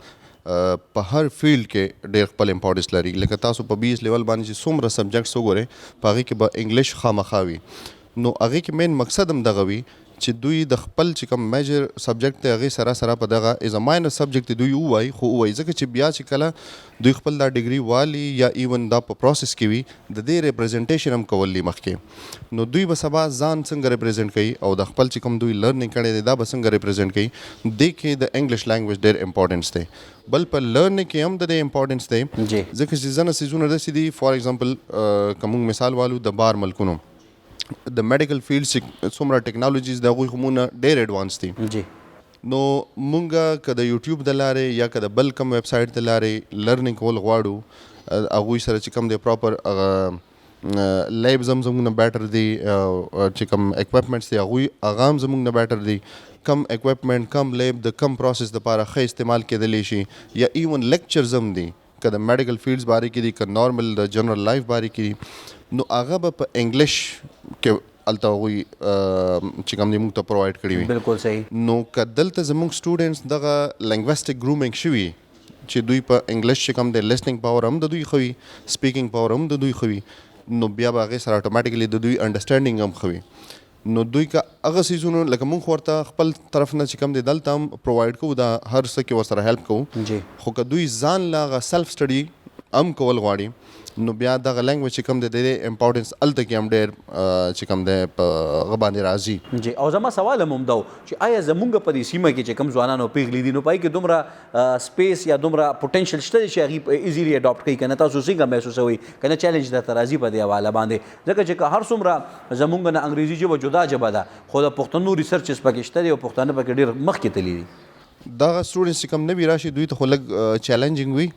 په هر فیلډ کې ډېر خپل امپورټنس لري لکه تاسو په 20 لیول باندې چې څومره سبجیکټس وګورئ په هغې کې به انګلیش خامخا وي نو هغې کې مین مقصد هم دغه وي چې دوی د خپل چې کوم میجر سبجیکټ دی هغې سره په دغه از ا ماینر سبجیکټ دوی ووایي خو ووایي ځکه چې بیا چې کله دوی خپل دا ډیګري والي یا ایون دا په پروسس کې وي د دې ریپرزنټیشن هم کولی مخکې نو دوی به سبا ځان څنګه ریپرزینټ کوي او د خپل چې کوم دوی لرنینګ کړی دی دا به څنګه ریپرزینټ کوي دې کې د انګلیش لینګویج ډېر امپورټنس دی بل په لرنینګ کې هم د دې امپورټنس دی ځکه چې ځینې څیزونه داسې دي فار ایگزامپل که موږ مثال والو د بار ملکونو د میډیکل فیلډ چې څومره ټیکنالوجیز د هغوی خمونه ډېر ایډوانس دي نو مونږ که د یوټیوب د لارې یا که د بل کوم ویب سایټ د لارې لرنینګ کول غواړو هغوی سره چې کوم دی پراپر لیبز هم زموږ نه بیټر دي چې کوم اکوپمنټس دي هغه هم زموږ نه بیټر دي کم اکوپمنټ کم لیب د کم پروسس دپاره ښه استعمال کېدلی شي یا ایون لیکچرز هم دي که د میډیکل فیلډز باره کې دي که نارمل د جنرل لایف باره کې دي نو هغه به په انګلیش کې هلته هغوی چې کوم دی موږ ته پرووایډ کړي وي بالکل صحیح نو که دلته زموږ سټوډنټس دغه لنګویسټک ګرومینګ شوي چې دوی په انګلیش چې کوم دی لسننګ پاور هم د دوی ښه وي سپیکینګ پاور هم د دوی ښه وي نو بیا به هغې سره اټومیټیکلی د دوی انډرسټینډینګ هم ښه وي نو دوی کا هغه سیزونو لکه مونږ ورته خپل طرف نه چې کوم دی دلته هم پرووایډ کوو دا هر څه کې ورسره هیلپ کوو جی خو که دوی ځان لا هغه سیلف سټډي هم کول غواړي نو بیا دغه لینګویج چې کوم دی د امپورټنس هلته کې هم ډېر چې کوم دی په هغه باندې راځي. جی او زما سوال هم دا و چې آیا زمونږ په دې سیمه کې چې کوم ځوانانو پیغلي دي نو پای کې دومره سپیس یا دومره پوټنشل شته چې هغوی ایزیلی اډاپټ کوي که نه تاسو څنګه محسوسوئ که نه چیلنج درته راځي په دې حواله باندې ځکه چې که هر څومره زمونږ نه انګریزي ژبه جدا ژبه ده خو د پښتنو ریسرچز پکې شته دي او پښتانه پکې ډېر مخکې تللي دي. دغه سټوډنټس چې کوم نوي راشي دوی ته خو لږ چیلنجینګ وي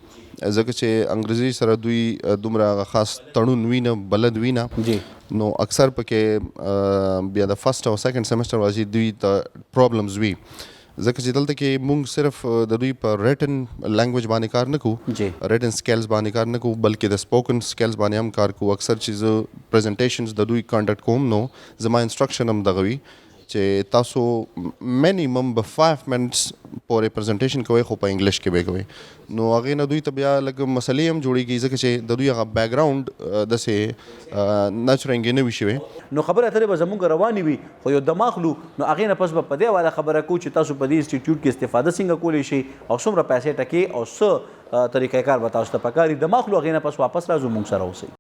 ځکه چې انګریزي سره دوی دومره خاص تړون وي نه بلد وي نه جی نو اکثر پکې بیا د فرست او سیکنډ سیمسټر واځي دوی ته پرابلمز وي ځکه چې دلته کې مونږ صرف د دوی په ریټن لینګویج باندې کار نه کوو جی ریټن سکیلز باندې کار نه کوو بلکې د سپوکن سکیلز باندې هم کار کوو. اکثر چې زه پریزنټیشنز د دوی کانډکټ کوم نو زما انسټرکشن هم دغه وي چې تاسو مینیمم به 5 منټس پورې پریزنټیشن کوئ خو په انګلیش کې به کوئ نو هغې نه دوی ته بیا لږ مسلې هم جوړېږي ځکه چې د دوی هغه بیک ګراؤنډ داسې نچرنګې نه وي شوې نو خبره اترې به زمونږ روانې وي خو یو دماغ لو نو هغې نه پس به په دې حواله خبره کوو چې تاسو په دې انسټیټیوټ کې استفاده څنګه کولی شئ او څومره پیسې ټکې او څه طریقه کار به تاسو ته پکار وي. دماغ لو هغې نه پس واپس راځو مونږ سره اوسئ.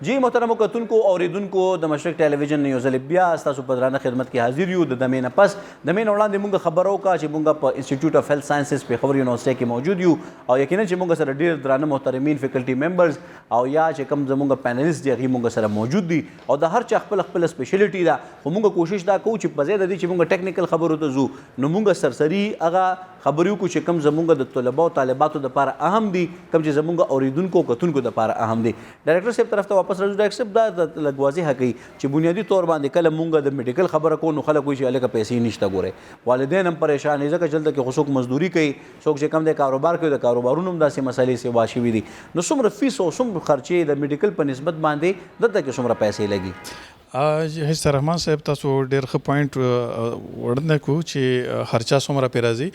جی محترمو کتونکو اوریدونکو د مشرق ټلویزیون نه یو ځل بیا ستاسو په درانه خدمت کې حاضر یو. د دمې نه پس دمې نه وړاندې مونږ خبره وکړه چې مونږ په انسټیټیوټ اف هیلث ساینسز پېښور یونیورسټۍ کې موجود یو او یقینا چې مونږ سره ډېر درانه محترمین فیکلټي ممبرز او یا چې کوم زمونږ پینلیسټ دي هغوی مونږ سره موجود دي او د هر چا خپل خپل سپیشلټي ده خو مونږ کوشش دا کوو چې په ځای د دې چې مونږ ټیکنیکل خبرو ته ځو نو مونږ سرسري هغه خبرې وکړو چې کوم زمونږ د طلباو طالباتو دپاره اهم دي کوم چې زمونږ اوریدونکو کتونکو دپاره اهم دي. ډایرکټر صاحب طرف ته واپس راځو. ډایرکټر صاحب دا لږ واضحه کوي چې بنیادي طور باندې کله مونږ د میډیکل خبره کوو نو خلک وایي چې هلکه پیسې نشته. ګورئ والدین هم پریشان دي ځکه چې دلته کې خو څوک مزدوري کوي څوک چې کم دی کاروبار کوي د کاروبارونو هم داسې مسلې سیوا شوي دي نو څومره فیس او څومره خرچې د میډیکل په نسبت باندې دلته کې څومره پیسې لګي. حسن رحمان صاحب تاسو ډېر ښه پوینټ وړاندې کړو چې خرچه څومره پرې راځي.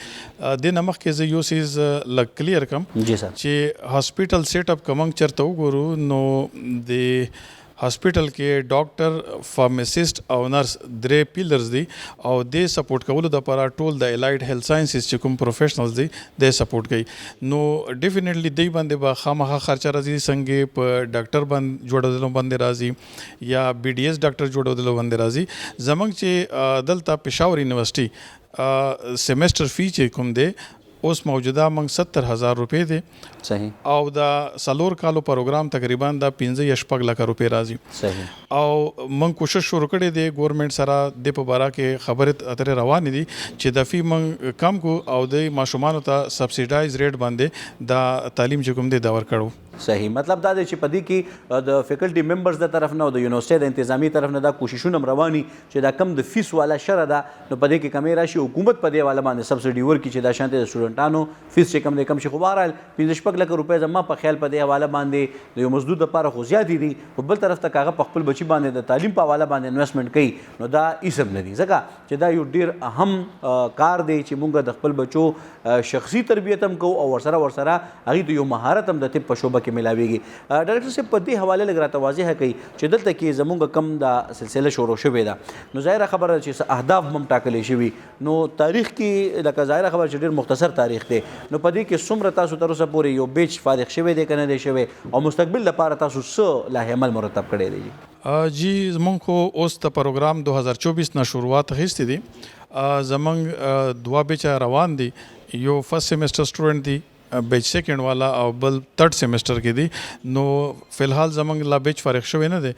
دې نه مخکې زه یو څیز لږ کلیر کړم جی سر چې هاسپیټل سیټ اپ که موږ چېرته وګورو نو د هاسپیټل کې ډاکټر فارماسیسټ او نرس درې پیلرز دي او د سپورټ کولو دپاره ټول د الایډ هیلث ساینسز چې کوم پروفیشنلز دي د سپورټ کوي نو ډیفینیټلی دوی باندې به خامخا خرچه راځي څنګه په ډاکټر باندې جوړېدلو باندې راځي یا بی ډي ایس ډاکټر جوړېدلو باندې راځي. زموږ چې دلته پېښور یونیورسټي سیمسټر فی چې کوم دی اوس موجوده موږ 70,000 روپۍ دی صحیح او د څلور کالو پروګرام تقریبا د 15 لکه روپۍ راځي صحیح او موږ کوشش شروع کړی دی ګورنمنټ سره د په باره کې خبرې اترې روانې دي چې د فی موږ کم کو او د ماشومانو ته سبسیډایز ریټ باندې د تعلیم چې کوم دی دا ورکړو. صحیح مطلب دا دی چې په دې کې د فیکلټي ممبرز د طرف نه او د یونیورسټۍ د انتظامی طرف نه دا کوششونه هم رواني چې دا کم د فیس والا شره ده نو په دې کې کمی راشي حکومت په دې والا باندې سبسډي ورکړي چې دا شانتې د سټوډنټانو فیس چې کم دی کم شي. خو بهرحال 15 لکه روپۍ زما په خیال په دې حواله باندې د یو مزدور دپاره خو زیاتې دي خو بل طرف ته که هغه په خپل بچي باندې د تعلیم په حواله باندې انویسټمنټ کوي نو دا ایسم نه دي ځکه چې دا یو ډېر اهم کار دی چې مونږ د خپل بچو شخصي تربیت هم کوو او ورسره هغوی ته یو مهارت هم د طب په شعبه کې میلاویږي. ډایرکټر صاحب په دې حواله لږ راته واضحه کوي چې دلته کې زمونږ کم دا سلسله شروع شوې ده نو ظاهره خبره چې څه اهداف هم ټاکلی شوي نو تاریخ کې لکه ظاهره خبره چې ډېر مختصر تاریخ دی نو په دې کې څومره تاسو تر اوسه پورې یو بیچ فارغ شوی دی که نه دی شوی او مستقبل لپاره تاسو څه لایحه عمل مرتب کړی دی؟ جی زمونږ خو اوس د پروګرام 2024 نه شروعات اخیستې دي. زمونږ 2 بیچه روان دي یو فرست سیمسټر سټوډنټ دی بیچ سیکنډ والا او بل تھرډ سیمسټر کې دي نو فلحال زمونږ لا بیچ فارغ شوی نه دی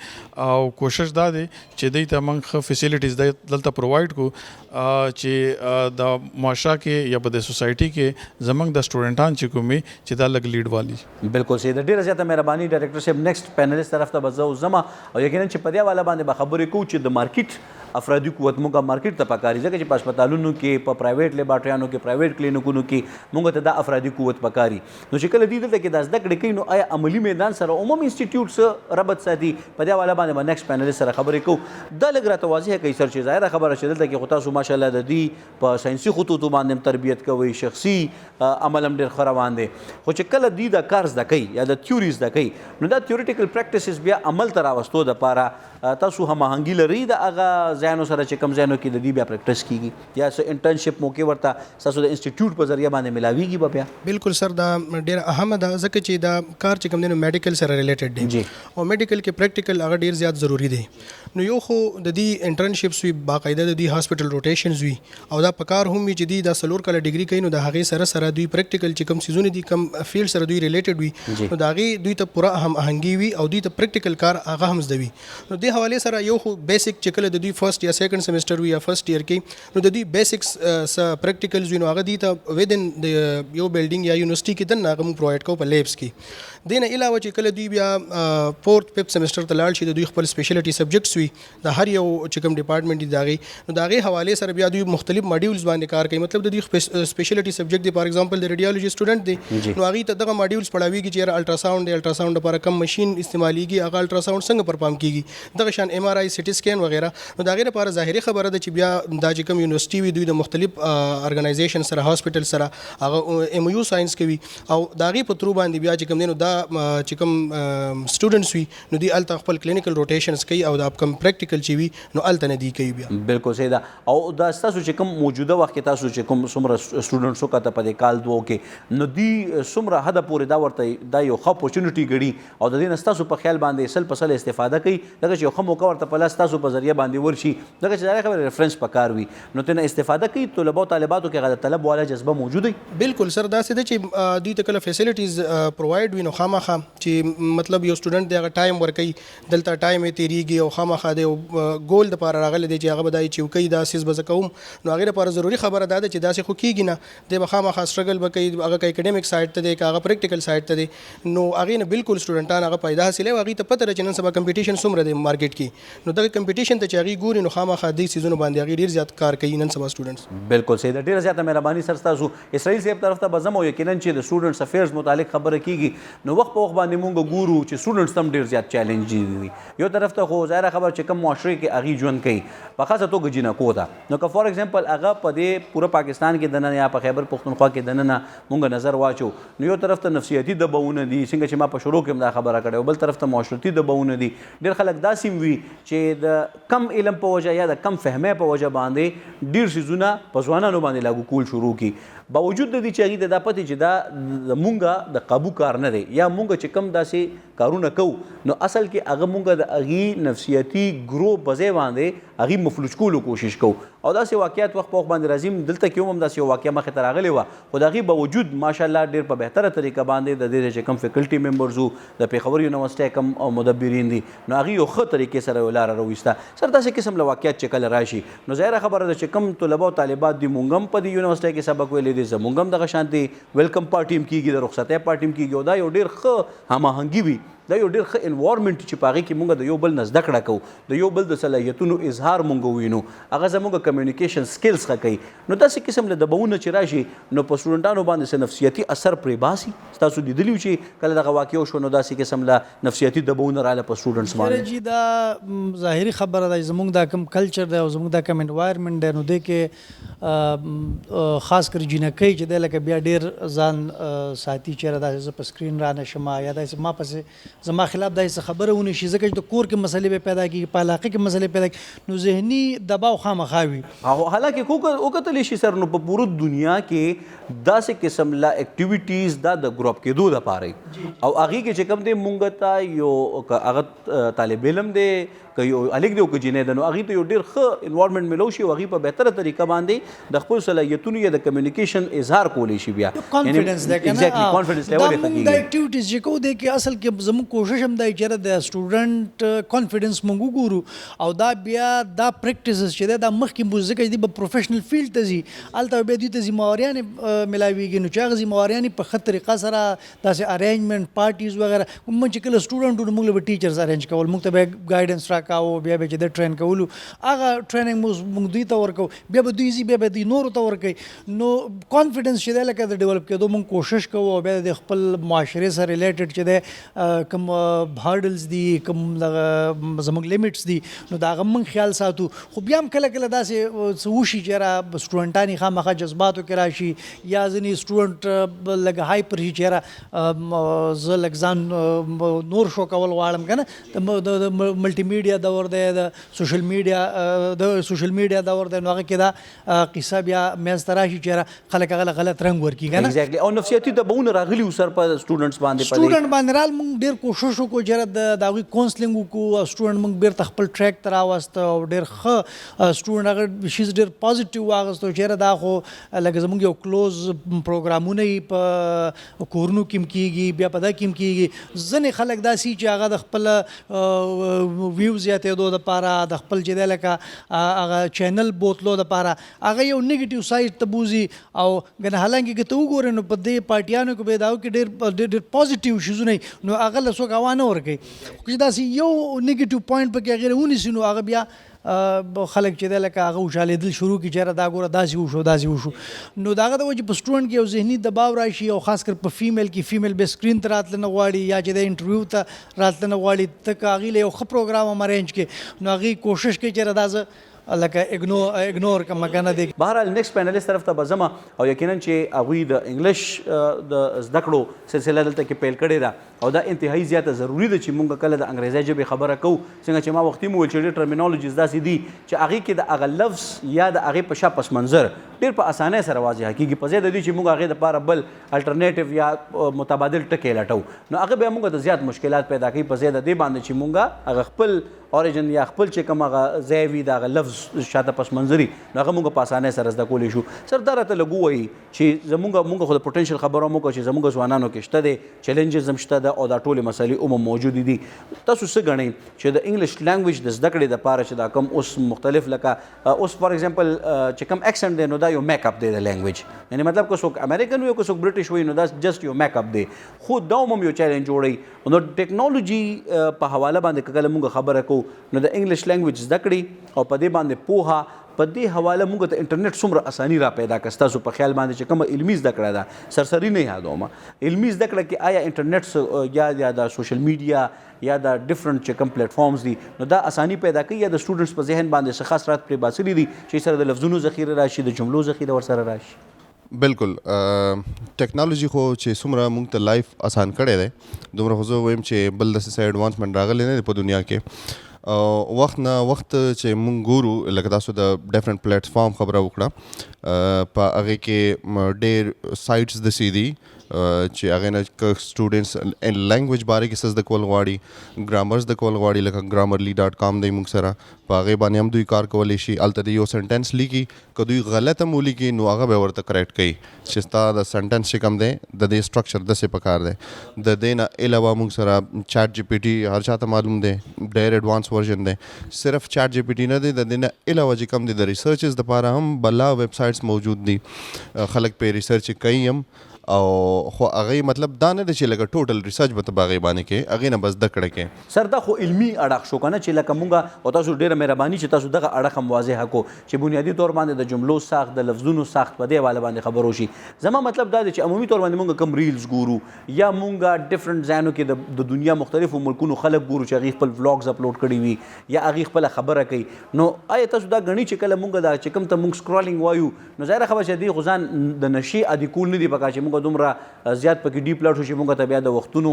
او کوشش دا دی چې دوی ته موږ ښه فیسیلیټیز دلته پرووایډ کړو چې د معاشره کې یا په د سوسایټي کې زمونږ د سټوډنټان چې کومي چې دا لږ لیډ والی. بالکل صحیح ده. ډېره زیاته مهرباني ډایرکټر صاحب. نیکسټ پینلیسټ طرف ته به زه ځم او یقینا چې په دې حواله باندې به خبرې کوو چې د مارکیټ افرادي قوت مونږه مارکیټ ته پکاري ځکه چې په هسپتالونو کې په پرایویټ لیبارټریانو کې پرایویټ کلینیکونو کې مونږ ته دا افرادي قوت پکاري نو چې کله دې دلته کې دا زده کړې کوي نو آیا عملي میدان سره عموم انسټیټیوټ سره ربط ساتي په دې حواله باندې به نیکسټ پینلست سره خبرې کوو دا لږ راته واضح کوي سر چې ظاهره خبره چې دلته کې خو تاسو ماشاءالله د دې په ساینسي خطوطو باندې تربیت کوئ شخصي عمل هم ډېر ښه روان دی خو چې کله دوی دا کار زده کوي یا د تیوري زده کوي نو دا تیوریټیکل پریکټسز بیا عمل ته راوستو دپاره تاسو هماهنګي لرئ د هغه ځایانو سره چې کوم ځایانو کې د دې بیا پریکټس کیږي یا څه انټرنشپ موقع ورته ستاسو د انسټیټیوټ په ذریعه باندې ملاویږي به بیا بالکل سر دا ډېر اهمه ده ځکه چې دا کار چې کوم دی نو میډیکل سره ریلیټډ دی او میډیکل کې پریکټیکل هغه ډېر زیات ضروری دی نو یو خو د دې انټرنشپس وي باقاعده د دې هاسپټل روټیشنز وي او دا پکار هم وي چې دوی دا څلور کاله ډیګري کوي نو د هغې سره سره دوی پریکټیکل چې کوم سیزونه دي کوم فیلډ سره دوی ریلیټډ وي نو د هغې دوی ته پوره هم آهنګي وي او دوی ته پریکټیکل کار هغه هم زده وي نو دې حوالې سره یو خو بیسک چې کله د دوی فرست یا سیکنډ سیمسټر وي یا فرست ایئر کې نو د دوی بیسکس پریکټیکلز وي نو هغه دوی ته ودن د یو بلډینګ یا یونیورسټي کې دننه هغه موږ پرووایډ کوو په لیبس کې دې نه علاوه چې کله دوی بیا فورت ففت سیمسټر ته لاړ شي د دوی خپل سپیشلټي سبجیکټس وي د هر یو چې کوم ډپارټمنټ دي د هغې نو د هغې حوالې سره بیا دوی مختلف ماډیولز باندې کار کوي مطلب د دوی سپیشلټي سبجیکټ دی فار ایگزامپل د ریډیالوجي سټوډنټ دی نو هغې ته دغه ماډیولز پړاویږي چې یاره الټراساونډ دی الټراساونډ لپاره کم مشین استعمالیږي هغه الټراساونډ څنګه پرفارم کیږي دغه شان ایم آر آی سټي سکین وغیره نو د هغې لپاره ظاهري خبره ده چې بیا دا چې کوم یونیورسټي وي دوی د مختلف ارګنایزیشن سره هاسپټل سره هغه ایم یو ساينس کوي او د هغې په ترو باندې بیا چې کوم دی نو دا چې کوم سټوډنټس وي نو دوی هلته خپل کلینیکل روټیشنز کوي او دا کم پریکټیکل چې وي نو هلته نه دی کوي بیا بالکل صحیح ده او دا ستاسو چې کوم موجوده وخت کې تاسو چې کوم څومره سټوډنټسو کته په دې کال دوو کې نو دوی څومره حده پورې دا ورته دا یو ښه اپورچونټي ګڼي او د دې نه ستاسو په خیال باندې سل په سل استفاده کوي لکه چې یو ښه موقع ورته په لاس ستاسو په ذریعه باندې ورشي لکه چې دا خبره ریفرنس پکار وي نو ترې نه استفاده کوي طلبه او طالباتو کې هغه د طلب والا جذبه موجود وي بالکل سر داسې ده چې دوی ته کله فیسیلیټیز پرووایډ وي نو خامخا چې مطلب یو سټوډنټ دی هغه ټایم ورکوي دلته ټایم یې تېرېږي او خامخا د ګول دپاره راغلی دی چې هغه به دا چې کوي دا سیز به زه کوم نو هغې لپاره ضروري خبره دا ده چې داسې خو کېږي نه دی به خامخا سټرګل به کوي هغه که اکیډمیک سایډ ته دی که هغه پریکټیکل سایډ ته دی نو هغې نه بالکل سټوډنټان هغه پیدا حاصلوي او هغې ته پته ده چې نن سبا کمپټیشن څومره دی مارکیټ کې نو دغه کمپټیشن ته چې هغې ګوري نو خامخا دې څیزونو باندې هغې ډېر زیات کار کوي نن سبا سټوډنټس بالکل صحیح ده ډېره زیاته مهرباني سر ستاسو اسرائیل صاحب طرف ته به ځم او یقینا چې د سټوډنټس افیرز متعلق خبره کېږي نو وخت په وخت باندې مونږ ګورو چې سټوډنټس هم ډېر زیات چیلنجز دي یو طرف ته خو ظاهره خبر چې کوم معاشرې کې هغې ژوند کوي په خاصه توګه جینکو ته نو که فار ایگزامپل هغه په دې پوره پاکستان کې دننه یا په خیبر پښتونخوا کې دننه مونږ نظر واچو نو یو طرف ته نفسیاتي دباونه دي څنګه چې ما په شروع کې هم دا خبره کړې او بل طرف ته معاشرتي دباونه دي ډېر خلک داسې وي چې د کم علم په وجه یا د کم فهمۍ په وجه باندې ډېر څیزونه په ځوانانو باندې لاګو کول شروع کړي باوجود د دې چې هغې ته دا پتې چې دا مونږه د قابو کار نه دی یا مونږ چې کم داسې کارونه کوو نو اصل کې هغه مونږ د هغې نفسیاتي ګرو په ځای باندې هغې مفلوج کولو کوشش کوو او داسې واقعیات وخت په وخت باندې راځي دلته کې هم داسې یو واقعه مخې ته راغلې وه خو د هغې باوجود ماشاءالله ډېر په بهتره طریقه باندې د دې چې کم فیکلټي ممبرز وو د پېښور یونیورسټۍ کم مدبرین دي نو هغې یو ښه طریقې سره یو لاره راویسته سر داسې قسم له واقعیات چې کله راشي نو ظاهره خبره ده چې کم طلبه او طالبات دي مونږ هم په دې یونیورسټۍ کې سبق ویلی دی زمونږ هم دغه شانتې ویلکم پارټي هم کېږي د رخصتۍ پارټي هم کېږي او دا یو ډېر ښه هماهنګي وي دا یو ډېر ښه انوایرمنټ چې په هغې کې مونږ د یو بل نه زده کړه کوو د یو بل د صلاحیتونو اظهار مونږ ووینو هغه زمونږ کمیونیکیشن سکلز ښه کوي نو داسې قسم له دباونه چې راشي نو په سټوډنټانو باندې څه نفسیاتي اثر پرې باسي ستاسو لیدلي چې کله دغه واقعه وشوه نو داسې قسم له نفسیاتي دباونه راغله په سټوډنټس باندې جی دا ظاهري خبره ده زموږ دا کم کلچر دی او زموږ دا کم انوایرمنټ دی نو دې کې خاص کر جینکۍ چې دی لکه بیا ډېر ځان ساتي چېرې داسې زه په سکرین را نه شم یا داسې ما پسې زما خلاف داسې خبره ونه شي ځکه چې د کور کې مسلې به پیدا کېږي په علاقه کې مسلې پیدا کېږي نو ذهني دباو خامخا وي حالانکه وکتلی شي سر نو په پوره دنیا کې داسې قسم له اکټیویټیز دا د ګروپ کېدو دپاره او هغې کې چې کوم دی مونږ ته یو هغه طالب علم دی که یو هلک دی او که جینۍ ده نو هغې ته یو ډېر ښه انوایرمنټ میلو شي او هغې په بهتره طریقه باندې د خپل صلاحیتونو یا د کمیونیکیشن اظهار کولی شي بیا کانفیډنس دی که نه کانفیډنس لیول یې ښه کېږي دا اکټیویټیز چې کوو دی کې اصل کې زموږ کوشش هم دی چې د سټوډنټ کانفیډنس مونږ وګورو او دا بیا دا پریکټیسز چې دا مخکې مو ځکه دی په پروفیشنل فیلډ ته ځي هلته بیا دوی ته ذمهواریانې میلاویږي نو چې هغه ذمهواریانې په ښه طریقه سره داسې ارینجمنټ پارټیز وغیره مونږ چې کله سټوډنټ وو مونږ له به ټیچرز ارینج کول مونږ ته به ګایډنس راکاوه بیا به چې د ټرین کولو هغه ټریننګ مونږ دوی ته ورکو بیا به دوی ځي بیا به دوی نورو ته ورکوي نو کانفیډنس چې دی لکه د ډیولپ کېدو مونږ کوشش کوو او بیا د خپل معاشرې سره ریلیټډ چې دی کوم هارډلز دي کوم دغه زموږ لیمټس دي نو د هغه مونږ خیال ساتو خو بیا هم کله کله داسې څه وشي چې یاره سټوډنټان یې خامخا جذباتو کې راشي یا ځینې سټوډنټ لږ هایپر شي چې یاره زه لږ ځان نور شو کول غواړم که نه د ملټي میډیا دور دی د سوشل میډیا دور دی نو هغه کې دا قصه بیا منځ ته راشي چې یاره خلک هغه له غلط رنګ ورکړي که نه ایگزیکټلی او نفسیاتي دباونه راغلي سر په سټوډنټس باندې سټوډنټ باندې رال موږ ډېر کوشش وکړو چې د هغوی کونسلینګ وکړو او سټوډنټ موږ بیرته خپل ټریک ته راوسته او ډېر ښه سټوډنټ هغه شیز ډېر پازیټیو واغستو چې یاره دا خو لکه زموږ یو کلوز پروګرامونه یې په کورونو کې هم کېږي بیا په دا کې هم کېږي ځینې خلک داسې چې هغه د خپل ویو زیاتېدو دپاره د خپل چې دی لکه هغه چینل بوتلو دپاره هغه یو نیګیټیو سایډ ته بوځي او ګنې حالانکه که ته وګورې نو په دې پارټیانو کې به دا کې ډېر پازیټیو شیزونه نو هغه له څوک هوا نه ورکوي خو چې داسې یو نیګیټیو پوینټ پکې هغې ونیسي نو هغه بیا خلک چې دی لکه هغه وشالېدل شروع کړي چې یاره دا ګوره داسې وشو نو د هغه د وجې په سټوډنټ کې یو ذهني دباو راشي او خاص کر په فیمیل کې فیمیل به سکرین ته راتله نه غواړي یا چې د انټرویو ته راتله نه غواړي ته که هغې له یو ښه پروګرام هم ارینج کړي نو هغې کوشش کوي چې یاره دا زه لکه اګنور کما کنه دی بهرحال نیکسټ پینلیست طرف ته به ځم او یقینا چې هغوی د انګلیش د زده کړو سلسله دلته کې پیل کړې ده او دا انتهایی زیاته ضروري ده چې مونږ کله د انګریزي ژبې خبره کوو څنګه چې ما وختي مو ویل چې ډېر ټرمینالوجیز داسې دي چې هغې کې د هغه لفظ یا د هغې په شا پس منظر ډېر په اسانۍ سره واضحه کېږي په ځای د دې چې مونږ هغې دپاره بل الټرنیټیو یا متبادل ټکي لټو نو هغه بیا مونږ ته زیات مشکلات پیدا کوي په ځای د دې باندې چې مونږ هغه خپل اوریجن یا خپل چې کوم هغه ځای وي د هغه لفظ شاته پس منظري نو هغه مونږ په اسانۍ سره زده کولی شو سر دا راته لږ ووایي چې مونږ خو د پوټینشل خبره هم وکړو چې زموږ ځوانانو کې شته دی چیلنجز هم شته ده او دا ټولې مسلې هم موجودې دي تاسو څه ګڼئ چې د انګلیش لینګویج د زده کړې دپاره چې دا کوم اوس مختلف لکه اوس فار ایگزامپل چې کوم ایکسنټ دی نو دا یو میک اپ دی د لینګویج یعنې مطلب که څوک امریکن وي او که څوک برټش وي نو دا جسټ یو میک اپ دی خو دا هم یو چیلنج جوړوي نو ټیکنالوجي په حواله باندې که کله مونږ خبره کوو نو د انګلیش لینګویج زده کړې او په دې باندې پوهه په دې حواله مونږ ته انټرنیټ څومره اساني را پیدا کړه ستاسو په خیال باندې چې کومه علمي زده کړه ده سرسري نه یادوم علمي زده کړه کې آیا انټرنیټ یا د سوشل میډیا یا د ډفرنټ چې کوم پلیټفارمز دي نو دا اساني پیدا کوي یا د سټوډنټس په ذهن باندې څه خاص رات پرې باسلي دي چې سره د لفظونو ذخیره راشي د جملو ذخیره ورسره راشي بالکل ټیکنالوژي خو چې څومره موږ ته لایف آسان کړی دی دومره خو زه وایم چې بل داسې څه ایډوانسمنټ راغلی نه دی په دنیا کې وخت نه وخت چې مونږ ګورو لکه تاسو د ډفرنټ پلیټفارم خبره وکړه په هغې کې ډېر سایټس داسې دي چې هغې نه که سټوډنټس لینګویج باره کې څه زده کول غواړي ګرامر زده کول غواړي لکه ګرامرلی.com دی موږ سره په هغې باندې هم دوی کار کولی شي هلته د یو سنټنس لیکي که دوی غلط هم ولیکي نو هغه به ورته کریکټ کوي چې ستا د سنټنس چې کوم دی د دې سټرکچر داسې پکار دی د دې نه علاوه موږ سره چیټ جی پی ټي هر چاته معلوم دی ډېر ایډوانس ورژن دی صرف چیټ جی پی ټي نه دی د دې نه علاوه چې کوم دی د ریسرچز دپاره هم بلا ویب سایټس موجود دي خلک پې ریسرچ کوي هم او خو هغې مطلب دا نه دی چې لکه ټوټل ریسرچ به ته په هغې باندې کې هغې نه به زده کړه کې سر دا خو علمي اړخ شو که نه چې لکه مونږ او تاسو ډېره مهرباني چې تاسو دغه اړخ هم واضحه کو چې بنیادي طور باندې د جملو ساخت د لفظونو ساخت په دې حواله باندې خبر وشي زما مطلب دا دی چې عمومي طور باندې مونږ کم ریلز ګورو یا مونږ ډفرنټ ځایونو کې د دنیا مختلفو ملکونو خلک ګورو چې هغې خپل ولاګز اپلوډ کړي وي یا هغې خپله خبره کوي نو آیا تاسو دا ګڼي چې کله مونږ دا چې کوم ته مونږ سکرولینګ وایو نو ظاهره خبره چې دې خو ځان د نشي عادي کول نه دي پکار چې مونږ دومره زیات پکې ډیپ لاړ شو چې مونږ ته بیا د وختونو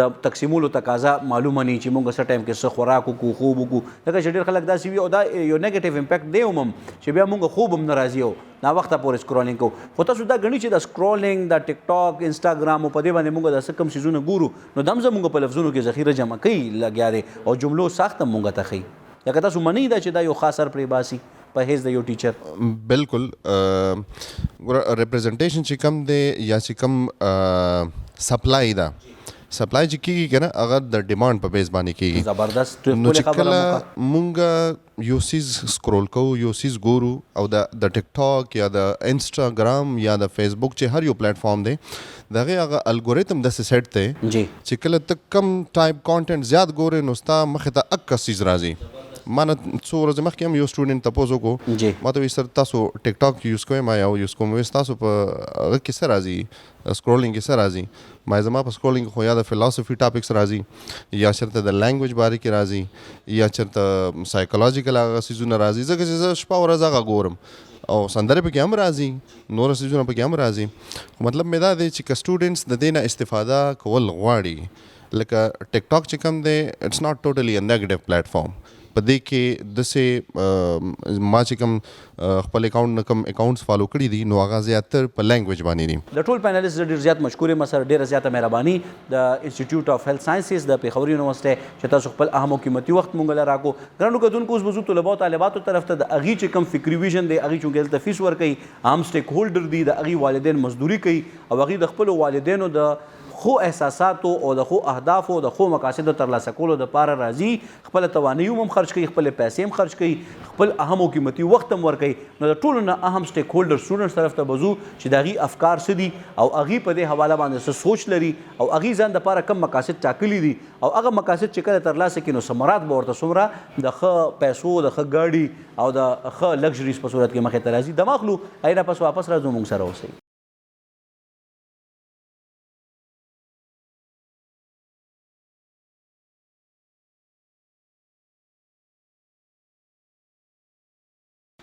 د تقسیمولو تقاضا معلومه نه چې مونږ څه ټایم کې څه خوراک وکړو خوب وکړو لکه چې ډېر خلک داسې وي او دا یو نیګیټیو امپیکټ دی هم چې بیا مونږ خوب هم نه راځي او ناوخته پورې سکرولینګ کوو خو تاسو دا ګڼي چې د سکرولینګ د ټیک ټاک انسټاګرام او په دې باندې مونږ د څه کم څیزونه ګورو نو دا هم زمونږ په لفظونو کې ذخیره جمع کوي لګیا دی او جملو ساخت هم مونږ ته ښیي لکه تاسو منئ دا چې دا یو خاص اثر پرې باسي په حیث د یو ټیچر بالکل ریپرزنټیشن چې کم دی یا چې کم سپلای ده سپلای چې کیږي کنه هغه د ډیماند په بیس باندې کیږي. زبردست نو ټولې چې خبره کله مو وکړه. مونږ یو سیز سکرول کوو یو سیز ګورو او د ټیک ټاک یا د انسټاګرام یا د فیسبوک چې هر یو پلیټ فارم دی دغه هغه الګوریتم داسې سیټ دی جی چې کله ته کم ټایپ کانټینټ زیات ګورې نو ستا مخې ته اکه سیز راځي. ما نه څو ورځې مخکې هم یو سټوډنټ تپوس وکړو جی ما ته وایي سر تاسو ټیک ټاک یوز کوئ ما یو یوز کوم وایي ستاسو په هغه کې څه راځي سکرولینګ کې څه راځي ما زما په سکرولینګ خو یا د فلسفي ټاپکس راځي یا چېرته د لینګویج باره کې راځي یا چېرته سایکولوژیکل هغه څیزونه راځي ځکه چې زه شپه ورځ هغه ګورم او سندرې پکې هم راځي نور څیزونه پکې هم راځي. خو مطلب مې دا دی چې که سټوډنټس د دې نه استفاده کول غواړي لکه ټیک ټاک چې کوم دی اټس ناٹ ټوټلی ا نیګیټیو پلیټ فارم په دې کې داسې ما چې کوم خپل اکاونټ نه کوم اکاونټس فالو کړي دي نو هغه زیاتر په لینګویج باندې دي. د ټول پینلست ډېر زیات مشکور یم سره ډېره زیاته مهرباني د انسټیټیوټ اف هیلث ساینسز د پیښور یونیورسټۍ چې تاسو خپل اهم او قیمتي وخت مونږ له راکو. ګرانو کتونکو اوس بزو طلباو طالباتو طرف ته د هغې چې کوم فکري ویژن دی هغې چونکې دلته فیس ورکوي عام سټیک هولډر دي د هغې والدین مزدوري کوي او هغې د خپلو والدینو د خو احساساتو او د خو اهدافو د خو مقاصدو ترلاسه کولو دپاره راځي خپله توانایي هم خرج کوي خپلې پیسې هم خرج کوي خپل اهم او قیمتي وخت هم ورکوي. نو د ټولو نه اهم سټیک هولډر سټوډنټس طرف ته بزو چې د هغې افکار څه دي او هغې په دې حواله باندې څه سوچ لري او هغې ځان دپاره کم مقاصد ټاکلي دي او هغه مقاصد چې کله ترلاسه کړي نو ثمرات به ورته څومره د ښه پیسو د ښه ګاډي او د ښه لګژریز په صورت کې مخې ته راځي. دم اخلو هغې نه پس واپس راځو موږ سره اوسئ.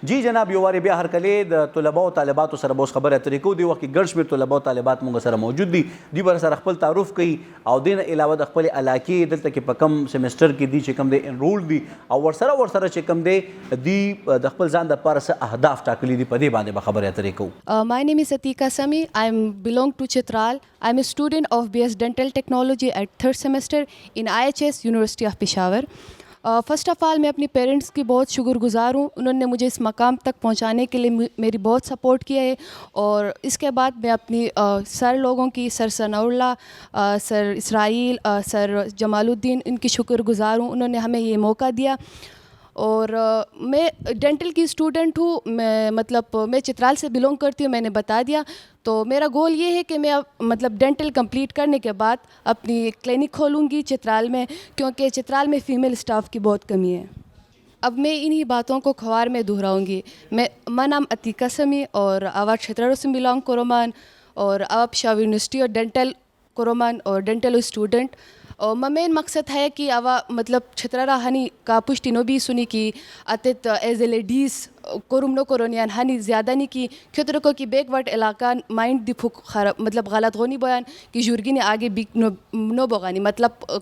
جی جناب یو وارې بیا هرکلې د طلباو او طالباتو سره به اوس خبرې اترې کوو. دې وخت کې ګڼ شمېر طلبا او طالبات موږ سره موجود دي. دوی به سره خپل تعارف کوي او دې نه علاوه د خپلې علاقې دلته کې په کم سیمسټر کې دي چې کوم دی انرول دي او ورسره چې کوم دی دوی د خپل ځان دپاره څه اهداف ټاکلي دي په دې باندې به خبرې اترې کوو. My name is Atika Sami. I belong to Chitral. I'm a student of BS Dental Technology at third semester in IHS University of Peshawar. فرسٹ آف آل میں اپنی پیرنٹس کی بہت شکر گزار ہوں. انہوں نے مجھے اس مقام تک پہنچانے کے لیے میری بہت سپورٹ کیا ہے. اور اس کے بعد میں اپنی سر لوگوں کی سر ثناء اللہ سر اسرائیل سر جمال الدین ان کی شکر گزار ہوں. انہوں نے ہمیں یہ موقع دیا. اور میں ڈینٹل کی اسٹوڈنٹ ہوں. میں چترال سے بلونگ کرتی ہوں میں نے بتا دیا. تو میرا گول یہ ہے کہ میں ڈینٹل کمپلیٹ کرنے کے بعد اپنی کلینک کھولوں گی چترال میں کیونکہ چترال میں فیمیل اسٹاف کی بہت کمی ہے. اب میں انہی باتوں کو کھوار میں دہراؤں گی. میں نام عتیقہ سمی اور آوا چھترالو سے بلونگ کرومان اور آوا پشاور یونیورسٹی اور ڈینٹل کرومان اور ڈینٹل اسٹوڈنٹ. اور مین مقصد ہے کہ آوا چھترارا ہنی کا پشتی نو بھی سنی کی اتت ایز اے لیڈیز کرم نو کرونیان ہنی زیادہ نہیں کی کھترکو کی بیک ورڈ علاقہ مائنڈ دی پھک غلط غونی بیان کہ جرگی نے آگے بھی نو بغانی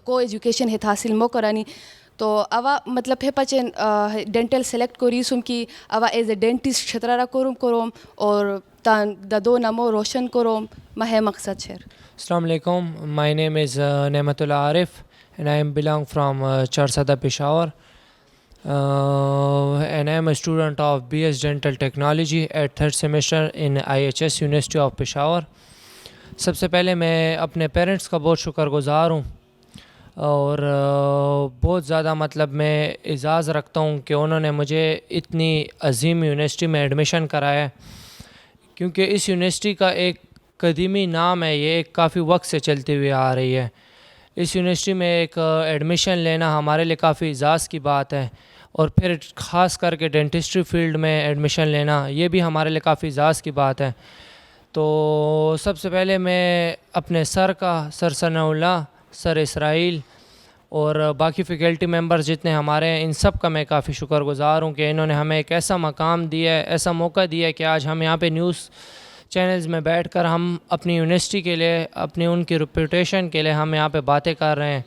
کو ایجوکیشن ہے حاصل مو کرانی. تو اوا ہے پچن ڈینٹل سلیکٹ کو ریسم کی اوا ایز اے ڈینٹسٹ چھترارا کروم اور دو نمو روشن کروم مہ مقصد شہر. السلام علیکم. My name is Nematullah Arif and I am belong from Charsada, Peshawar. And I am a student of BS Dental Technology at third semester in IHS University of Peshawar. سب سے پہلے میں اپنے پیرنٹس کا بہت شکر گزار ہوں اور بہت زیادہ میں اعزاز رکھتا ہوں کہ انہوں نے مجھے اتنی عظیم یونیورسٹی میں ایڈمیشن کرایا ہے. کیونکہ اس یونیورسٹی کا ایک قدیمی نام ہے, یہ ایک کافی وقت سے چلتی ہوئی آ رہی ہے. اس یونیورسٹی میں ایک ایڈمیشن لینا ہمارے لیے کافی اعزاز کی بات ہے اور پھر خاص کر کے ڈینٹسٹری فیلڈ میں ایڈمیشن لینا یہ بھی ہمارے لیے کافی اعزاز کی بات ہے. تو سب سے پہلے میں اپنے سر ثناء اللہ سر اسرائیل اور باقی فیکلٹی ممبرز جتنے ہمارے ہیں ان سب کا میں کافی شکر گزار ہوں کہ انہوں نے ہمیں ایک ایسا مقام دیا ہے, ایسا موقع دیا ہے کہ آج ہم یہاں پہ نیوز چینلز میں بیٹھ کر ہم اپنی یونیورسٹی کے لیے اپنی ان کی ریپوٹیشن کے لیے ہم یہاں پہ باتیں کر رہے ہیں.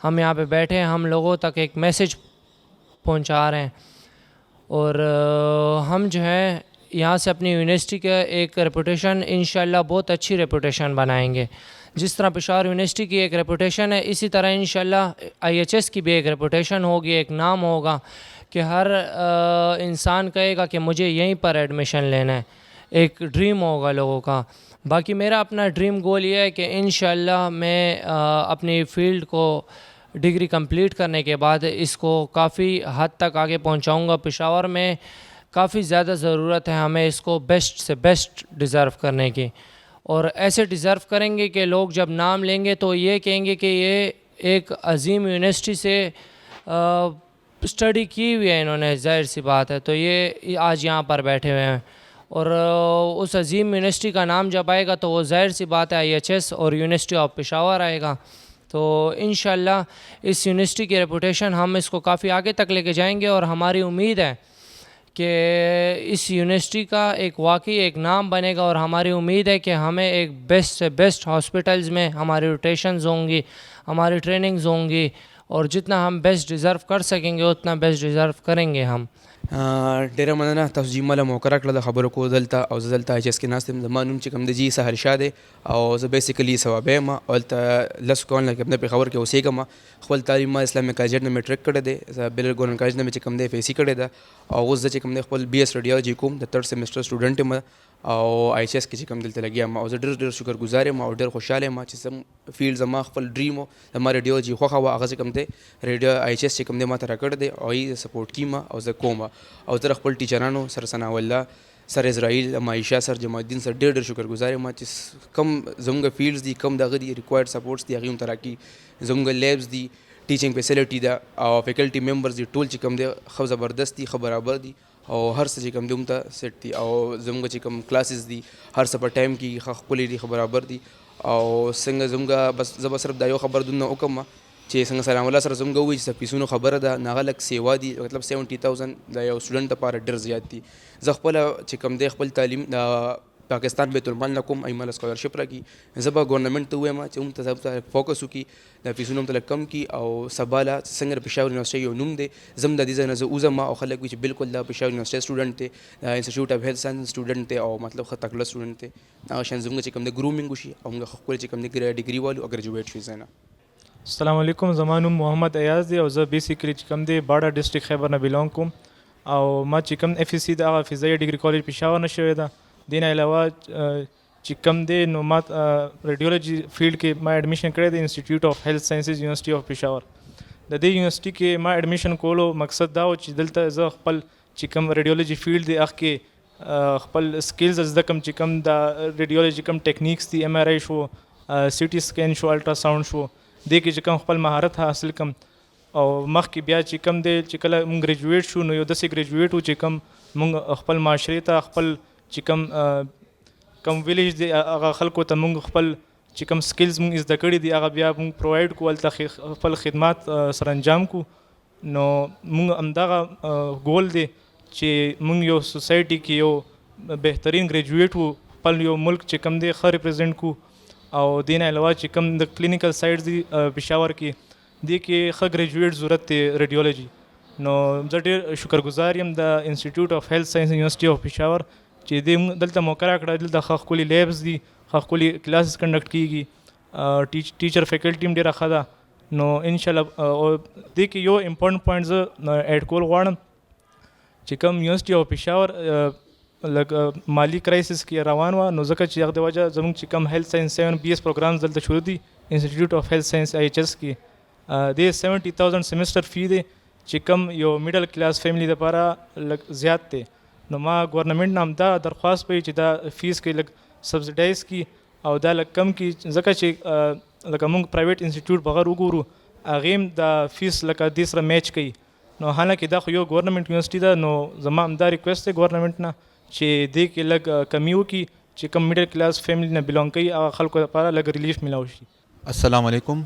ہم یہاں پہ بیٹھے ہیں, ہم لوگوں تک ایک میسیج پہنچا رہے ہیں اور ہم جو ہے یہاں سے اپنی یونیورسٹی کا ایک ریپوٹیشن انشاءاللہ بہت اچھی ریپوٹیشن بنائیں گے. جس طرح پشاور یونیورسٹی کی ایک ریپوٹیشن ہے اسی طرح انشاءاللہ IHS کی بھی ایک ریپوٹیشن ہوگی, ایک نام ہوگا کہ ہر انسان کہے گا کہ مجھے یہیں پر ایڈمیشن لینا ہے. ایک ڈریم ہوگا لوگوں کا. باقی میرا اپنا ڈریم گول یہ ہے کہ انشاءاللہ میں اپنی فیلڈ کو ڈگری کمپلیٹ کرنے کے بعد اس کو کافی حد تک آگے پہنچاؤں گا. پشاور میں کافی زیادہ ضرورت ہے ہمیں اس کو بیسٹ سے بیسٹ ڈیزرو کرنے کی, اور ایسے ڈیزرو کریں گے کہ لوگ جب نام لیں گے تو یہ کہیں گے کہ یہ ایک عظیم یونیورسٹی سے اسٹڈی کی ہوئی ہے انہوں نے, ظاہر سی بات ہے, تو یہ آج یہاں پر بیٹھے ہوئے ہیں. اور اس عظیم یونیورسٹی کا نام جب آئے گا تو وہ ظاہر سی بات ہے IHS اور یونیورسٹی آف پشاور آئے گا. تو انشاءاللہ اس یونیورسٹی کی ریپوٹیشن ہم اس کو کافی آگے تک لے کے جائیں گے, اور ہماری امید ہے کہ اس یونیورسٹی کا ایک واقعی ایک نام بنے گا, اور ہماری امید ہے کہ ہمیں ایک بیسٹ سے بیسٹ ہاسپٹلز میں ہماری روٹیشنز ہوں گی, ہماری ٹریننگز ہوں گی, اور جتنا ہم بیسٹ ڈیزرو کر سکیں گے اتنا بیسٹ ډیزرو کریں گے هم. ډیره مننه تاسو چې مله موقع راکړه د خبرو کو دلته, او زه دلته IHS کې ناست یم. زما نوم چې کوم دی جي سحر شاه دی, او زه بیسیکلي صوابی یم, او هلته لسو کلونو کې په پېښور کې اوسېږم. خپل تعلیم ما اسلامي کالج نه میټریک کړی دی, زه بلر ګورنمنټ کالج نه مې چې کوم دی FSC کړی ده, او اوس زه چې کوم دی خپل BS ریډیالوجي کوم, د 3rd سیمسټر سټوډنټ یم, او IHS کې چې کوم دلته لګیا یم, او زه ډېر شکرګزار یم او ډېر خوشحاله یم چې زم فیلډ زما خپل ډریم و, زما ریډیالوجي خوښه وه, هغه چې کوم دی IHS چې کوم دی ما ته راکړی دی, او یې سپورټ کیم او زه کوم. او زه خپل ټیچرانو سر ثناء الله, سر اسرائیل, معیشه, سر جمال الدین سر ډېر شکرګزار یم چې کم زموږ فیلډز دي, کم دغه دي ریکوایرډ سپورټس دي هغې هم ته راکړي, زموږ لیبس دي, ټیچنګ فیسلټي ده, او فیکلټي ممبرز دي, ټول چې کوم دی ښه زبردست دي, ښه برابر دي, او هر څه چې کوم دی هم ته سیټ دي, او زموږ چې کوم کلاسز دي هر څه په ټایم کې ښه ښکلي دي, ښه برابر دي. او څنګه زموږ بس زه به صرف دا یو خبر دونه وکړم چې څنګه سلام الله سره زموږ ووایي چې فیسونو خبره ده, نه هغه لږ سیوا دي, مطلب 70,000 د یو سټوډنټ لپاره ډېر زیات دي. زه خپله چې کوم دی خپل تعلیم د پاکستان بیت المال نه کوم, ایمال اسکالرشپ راکړي, زه به ګورنمنټ ته ووایم چې هم ته فوکس وکړي, د فیسونو هم ته لږ کم کړي, او سبا له څنګه د پېښور یونیورسټۍ یو نوم دی, زه هم د دې ځای نه زه وځم او خلک وایي چې بالکل د پېښور یونیورسټۍ سټوډنټ دی, د انسټیټیوټ اف هیلث ساینس سټوډنټ دی, او مطلب ښه تکړه سټوډنټ دی. هغه شان زموږ چې کوم دی ګرومینګ وشي, او موږ ښکلې چې کوم دی ډګري والو او ګریجویټ شو ځای نه. السلام علیکم, زما نوم محمد ایاز دی, او زه بیسیکلی چې کوم دی باډا ډسټرکټ خیبر نه بلونګ کوم, او ما چې کوم FSC د هغه فضایي ډګري کالج پېښور نه شوی ده. دې نه علاوه چې کوم دی نو ما ریډیولوجي فیلډ کې ما ایډمیشن کړی دی انسټیټیوټ آف هیلث ساینسز یونیورسټي آف پېښور. د دې یونیورسټي کې ما ایډمیشن کولو مقصد دا و چې دلته زه خپل چې کوم ریډیولوجي فیلډ دی هغه کې خپل سکلز زده کړم, چې کوم د ریډیولوجي کوم ټیکنیکس دي, MRI شو, CT سکین شو, الټراساؤنډ شو, دې کې چې کوم خپل مهارت حاصل کړم. او مخکې بیا چې کوم دی چې کله مونږ ګریجویټ شو, نو یو داسې ګریجویټ و چې کوم مونږ خپل معاشرې ته خپل چې کوم ویلیج دی هغه خلکو ته مونږ خپل چې کوم سکلز مونږ زده کړي دي هغه بیا مونږ پرووایډ کړو, هلته خپل خدمات سره انجام کړو. نو مونږ همدغه ګول دی چې مونږ یو سوسایټي کې یو بهترین ګریجویټ وو, خپل یو ملک چې کوم دی ښه ریپرزینټ کړو. او دې نه علاوه چې کوم د کلینیکل سایډز دي پېښور کې, دې کې ښه ګریجویټ ضرورت دی ریډیولوجي. نو زه ډېر شکرګزار یم د انسټیټیوټ آف هیلث ساینس یونیورسټي آف پېښور چې دې دلته موقع راکړه. دلته ښه ښکلي لیبس دي, ښه ښکلي کلاسز کنډکټ کېږي, ټیچر فیکلټي هم ډېره ښه ده. نو انشاءالله دې کې یو امپورټنټ پوینټ زه ایډ کول غواړم چې کوم یونیورسټي آف پېښور لږ مالي کرایسس کې روان وه, نو ځکه چې هغه د وجه زموږ چې کوم هیلث ساینس 7 BS پروګرامز دلته شروع دي انسټیټیوټ آف هیلث ساینس IHS کې, د 70,000 سیمسټر فی دی چې کوم یو میډل کلاس فیملی دپاره لږ زیات دی. نو ما ګورنمنټ نه همدا درخواست کوي چې دا فیس کې لږ سبسډایز کړي او دا لږ کم کړي, ځکه چې لکه موږ پرایویټ انسټیټیوټ بغیر وګورو هغې هم د فیس لکه دې سره میچ کوي. نو حالانکه دا خو یو ګورنمنټ یونیورسټي ده, نو زما همدا ریکویسټ دی ګورنمنټ نه چې دې کې لږ کمی وکړي, چې کوم میډل کلاس فیملی نه بلونګ کوي هغه خلکو لپاره لږ ریلیف ملاو شي. السلام علیکم,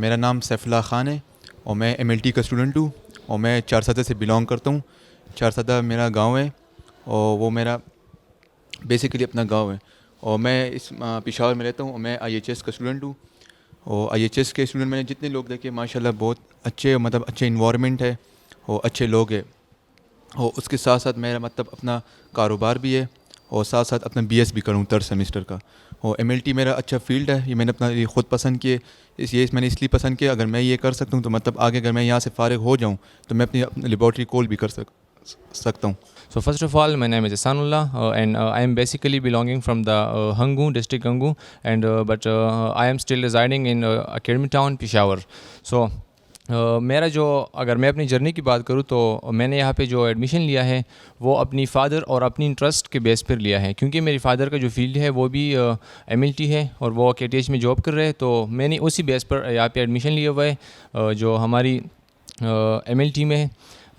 میرا نام سیف اللہ خان ہے, اور میں MLT کا اسٹوڈنٹ ہوں, اور میں چارسدہ سے بلونگ کرتا ہوں. چارسدہ میرا گاؤں ہے, اور وہ میرا بیسیکلی اپنا گاؤں ہے, اور میں اس پشاور میں رہتا ہوں, اور میں IHS کا اسٹوڈنٹ ہوں. اور IHS کے اسٹوڈنٹ میں نے جتنے لوگ دیکھے ماشاءاللہ بہت اچھے, مطلب اچھے انوائرمنٹ ہے اور اچھے لوگ ہیں. اور اس کے ساتھ ساتھ میرا مطلب اپنا کاروبار بھی ہے, اور ساتھ ساتھ اپنا BS بھی کروں 3rd سیمسٹر کا. اور MLT میرا اچھا فیلڈ ہے, یہ میں نے اپنا یہ خود پسند کیے, میں نے اس لیے پسند کیا اگر میں یہ کر سکتا ہوں تو مطلب آگے اگر میں یہاں سے فارغ ہو جاؤں تو میں اپنی لیبارٹری کول بھی کر سکوں. सकता हूँ. So first of all, my name is Ihsanullah and I am basically belonging from the Hangu district, Hangu, and but I am still residing in Academy Town, Peshawar. So میرا جو اگر میں اپنی جرنی کی بات کروں تو میں نے یہاں پہ جو ایڈمیشن لیا ہے وہ اپنی فادر اور اپنی انٹرسٹ کے بیس پر لیا ہے, کیونکہ میری فادر کا جو فیلڈ ہے وہ بھی MLT ہے اور وہ KTH میں جاب کر رہے ہیں, تو میں نے اسی بیس پر یہاں پہ ایڈمیشن لیا ہوا ہے جو ہماری MLT میں ہے.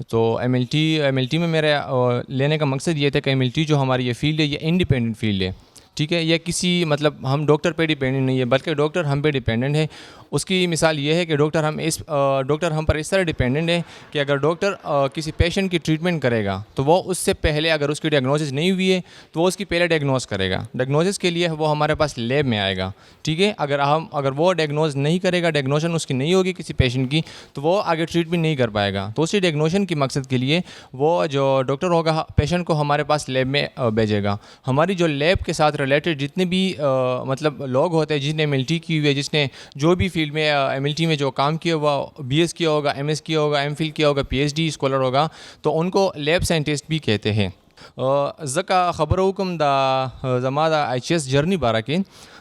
تو MLT میں میرا لینے کا مقصد یہ تھا کہ MLT جو ہماری یہ فیلڈ ہے یہ انڈیپینڈنٹ فیلڈ ہے, ٹھیک ہے. یہ کسی مطلب ہم ڈاکٹر پہ ڈیپینڈنٹ نہیں ہے بلکہ ڈاکٹر ہم پہ ڈیپینڈنٹ ہے. اس کی مثال یہ ہے کہ ڈاکٹر ہم پر اس طرح ڈیپینڈنٹ ہے کہ اگر ڈاکٹر کسی پیشنٹ کی ٹریٹمنٹ کرے گا تو وہ اس سے پہلے اگر اس کی ڈائگنوسس نہیں ہوئی ہے تو وہ اس کی پہلے ڈائگنوز کرے گا. ڈائگنوسس کے لیے وہ ہمارے پاس لیب میں آئے گا, ٹھیک ہے. اگر وہ ڈائگنوز نہیں کرے گا, ڈائگنوشن اس کی نہیں ہوگی کسی پیشنٹ کی, تو وہ آگے ٹریٹمنٹ نہیں کر پائے گا. تو اسی ڈائگنوشن کی مقصد کے لیے وہ جو ڈاکٹر ہوگا پیشنٹ کو ہمارے پاس لیب میں بھیجے گا. ہماری جو لیب کے ساتھ ریلیٹڈ جتنے بھی مطلب لوگ ہوتے ہیں جس نے MLT کی ہوئی ہے, جس نے جو بھی فیلڈ میں MLT میں جو کام کیا ہوا, BS کیا ہوگا, MS کیا ہوگا, MPhil کیا ہوگا, PhD اسکالر ہوگا, تو ان کو لیب سائنٹسٹ بھی کہتے ہیں. زکا خبر حکم دا زما دا IHS جرنی بارہ کی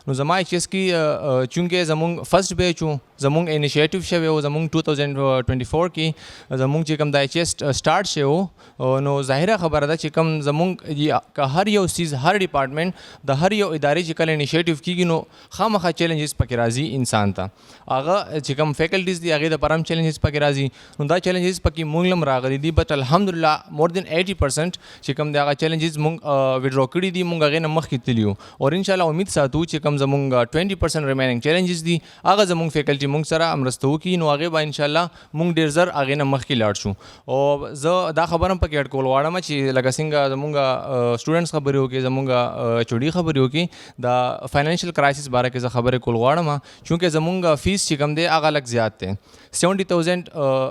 نو زما IHS کی چونکہ زمونگ فرسٹ بیچ ہوں زمونگ انیشیٹو شوی ہو زمونگ 2024 کی زمونگ چکم دا IHS سٹارٹ شے ہو نو ظاہرہ خبر دا چکم زمونگ کا ہر یو چیز ہر ڈپارٹمنٹ دا ہر یو ادارے چکل انیشیٹو کی نو خامخا چیلنجز پکې راځي انسان ته هغه چې کوم فیکلټیز دي هغې دپاره هم چیلنجز پکې راځي نو دا چیلنجز پکې مونږ هم راغلي دي بټ الحمدلله مور دین 80% چې کوم د هغه چیلنجز مونږ وډرا کړي دي مونږ هغې نه مخکې تللي یو اور انشاءالله امید ساتو چې کوم زمونږ 20% ریمیننګ چیلنجز دي هغه زمونږ فیکلټي مونږ سره مرسته وکړي نو هغې به انشاءالله مونږ ډېر زر هغې نه مخکې لاړ شو. او زه دا خبره هم پکې اډ کول غواړم چې لکه څنګه زمونږ سټوډنټس خبرې وکړي زمونږ HOD خبرې وکړي دا فائنینشیل کرائسس باره کې زه خبرې کول غواړم چونکې زمونږ فیس چې کوم دی هغه لږ زیات دی 70,000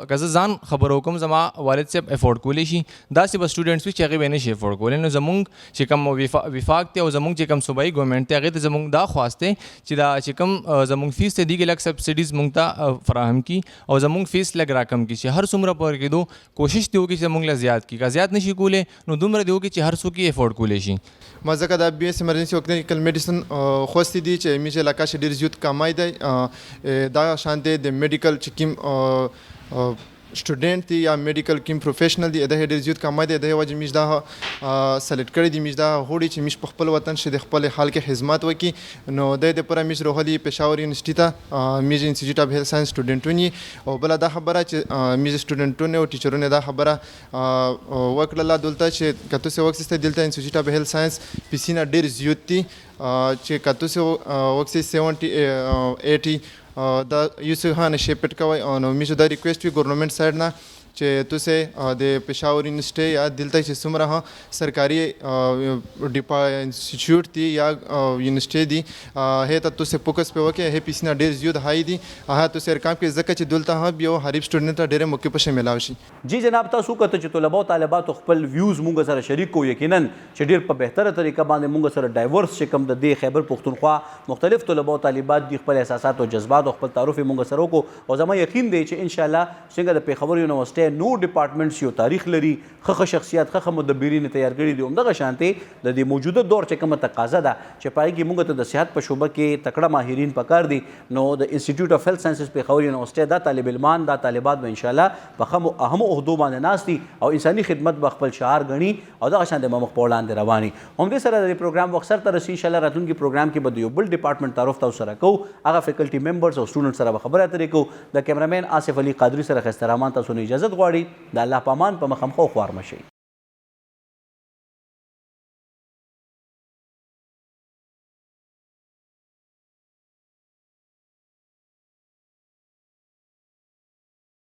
که زه ځان خبرو کوم زما والد صاحب افورډ کولی شي داسې به سټوډنټس وي چې هغې به یې نه شي افورډ کولی نو زمونږ چې کوم وفاق دی او زمونږ چې کوم صوبایي ګورنمنټ دی هغې ته زمونږ دا خواست دی چې دا چې کوم زمونږ فیس دی دې کې لږ سبسډیز مونږ ته فراهم کړي او زمونږ فیس لږ راکم کړي چې هر څومره پورې کېدو کوشش دې وکړي چې زمونږ له زیات کړي که زیات نه شي کولی نو دومره دې وکړي چې هر څوک یې افورډ کولی شي. ما ځکه دا BS ایمرجنسي کلینیکل میډیسن خوستې دي چې مې چې علاقه ډېر زیات کمای دی دا شان دی د میډیکل چې کوم سټوډنټ دی یا میډیکل کوم پروفیشنل دی د ډېر زیات کمای دی د وجه مې دا سلیکټ کړی دی مې دا هوړي چې مې په خپل وطن شه د خپل حال کې خدمت وکړي نو د دې پر مې روحلي پېښور یونیورسيټي ته مې انسټیټیوټ اف هیلث ساينس سټوډنټونی او بل دا خبره چې مې سټوډنټونه او ټیچرونه دا خبره وکړه دلته چې کته سه وخت ست دلته انسټیټیوټ اف هیلث ساينس پیسینا ډېر زیات دي چې کته سه وخت 70 80 دا یوسف خان شیپټ کوي او نو مې دا ریکویسټ وی ګورنمنت سایډ نه چې تاسو د پېښور یونیورسيټي یا دلته چې څومره سرکاري انسټیټیوټ دي یا یونیورسيټي دي هغې ته تاسو فوکس پې وکړئ هغې پیسې نه ډېر زیات های دي هغه تاسو یې کام کوي ځکه چې دلته هم یو غریب سټوډنټ ته ډېرې موقع پشه میلاو شي. جی جناب تاسو کته چې طلبه او طالباتو خپل ویوز مونږ سره شریک کوو یقینا چې ډېر په بهتره طریقه باندې مونږ سره ډایورس چې کوم د دې خیبر پښتونخوا مختلف طلبه او طالبات دي خپل احساسات او جذبات او خپل تعارف مونږ سره وکړو او زما یقین دی چې انشاءالله څنګه د پېښور یونیورسيټي نور ډپارټمنټس یو تاریخ لري ښه شخصیت ښه مدبرین تیار کړي دي همدغه شانتې د دې موجوده دور چې کومه تقاضا ده چې پای کې موږ ته د صحت په شعبه کې تکړه ماهرین پکار دي نو د انسټیټیوټ اف هیلث ساينسز پېښور یونیورسيټي دا طالب علمان دا طالبات به انشاءالله په اهمو عهدو باندې ناست دي او انساني خدمت به خپل شعار ګڼي او دغه شانتې به مخ په وړاندې رواني. همدې سره د پروګرام وخت سرته رسي انشاءالله راتلونکي پروګرام کې به د یو بل ډپارټمنټ تعارف تاسو سره کوو هغه فیکلټي ممبرز او سټوډنټ سره به خبرې اترې کوو. د کیمرامین آصف علي قادري سره ښایسته رحمان تاسو نه اجازت غواړي د الله په امان په مخامخ خوار مشئ.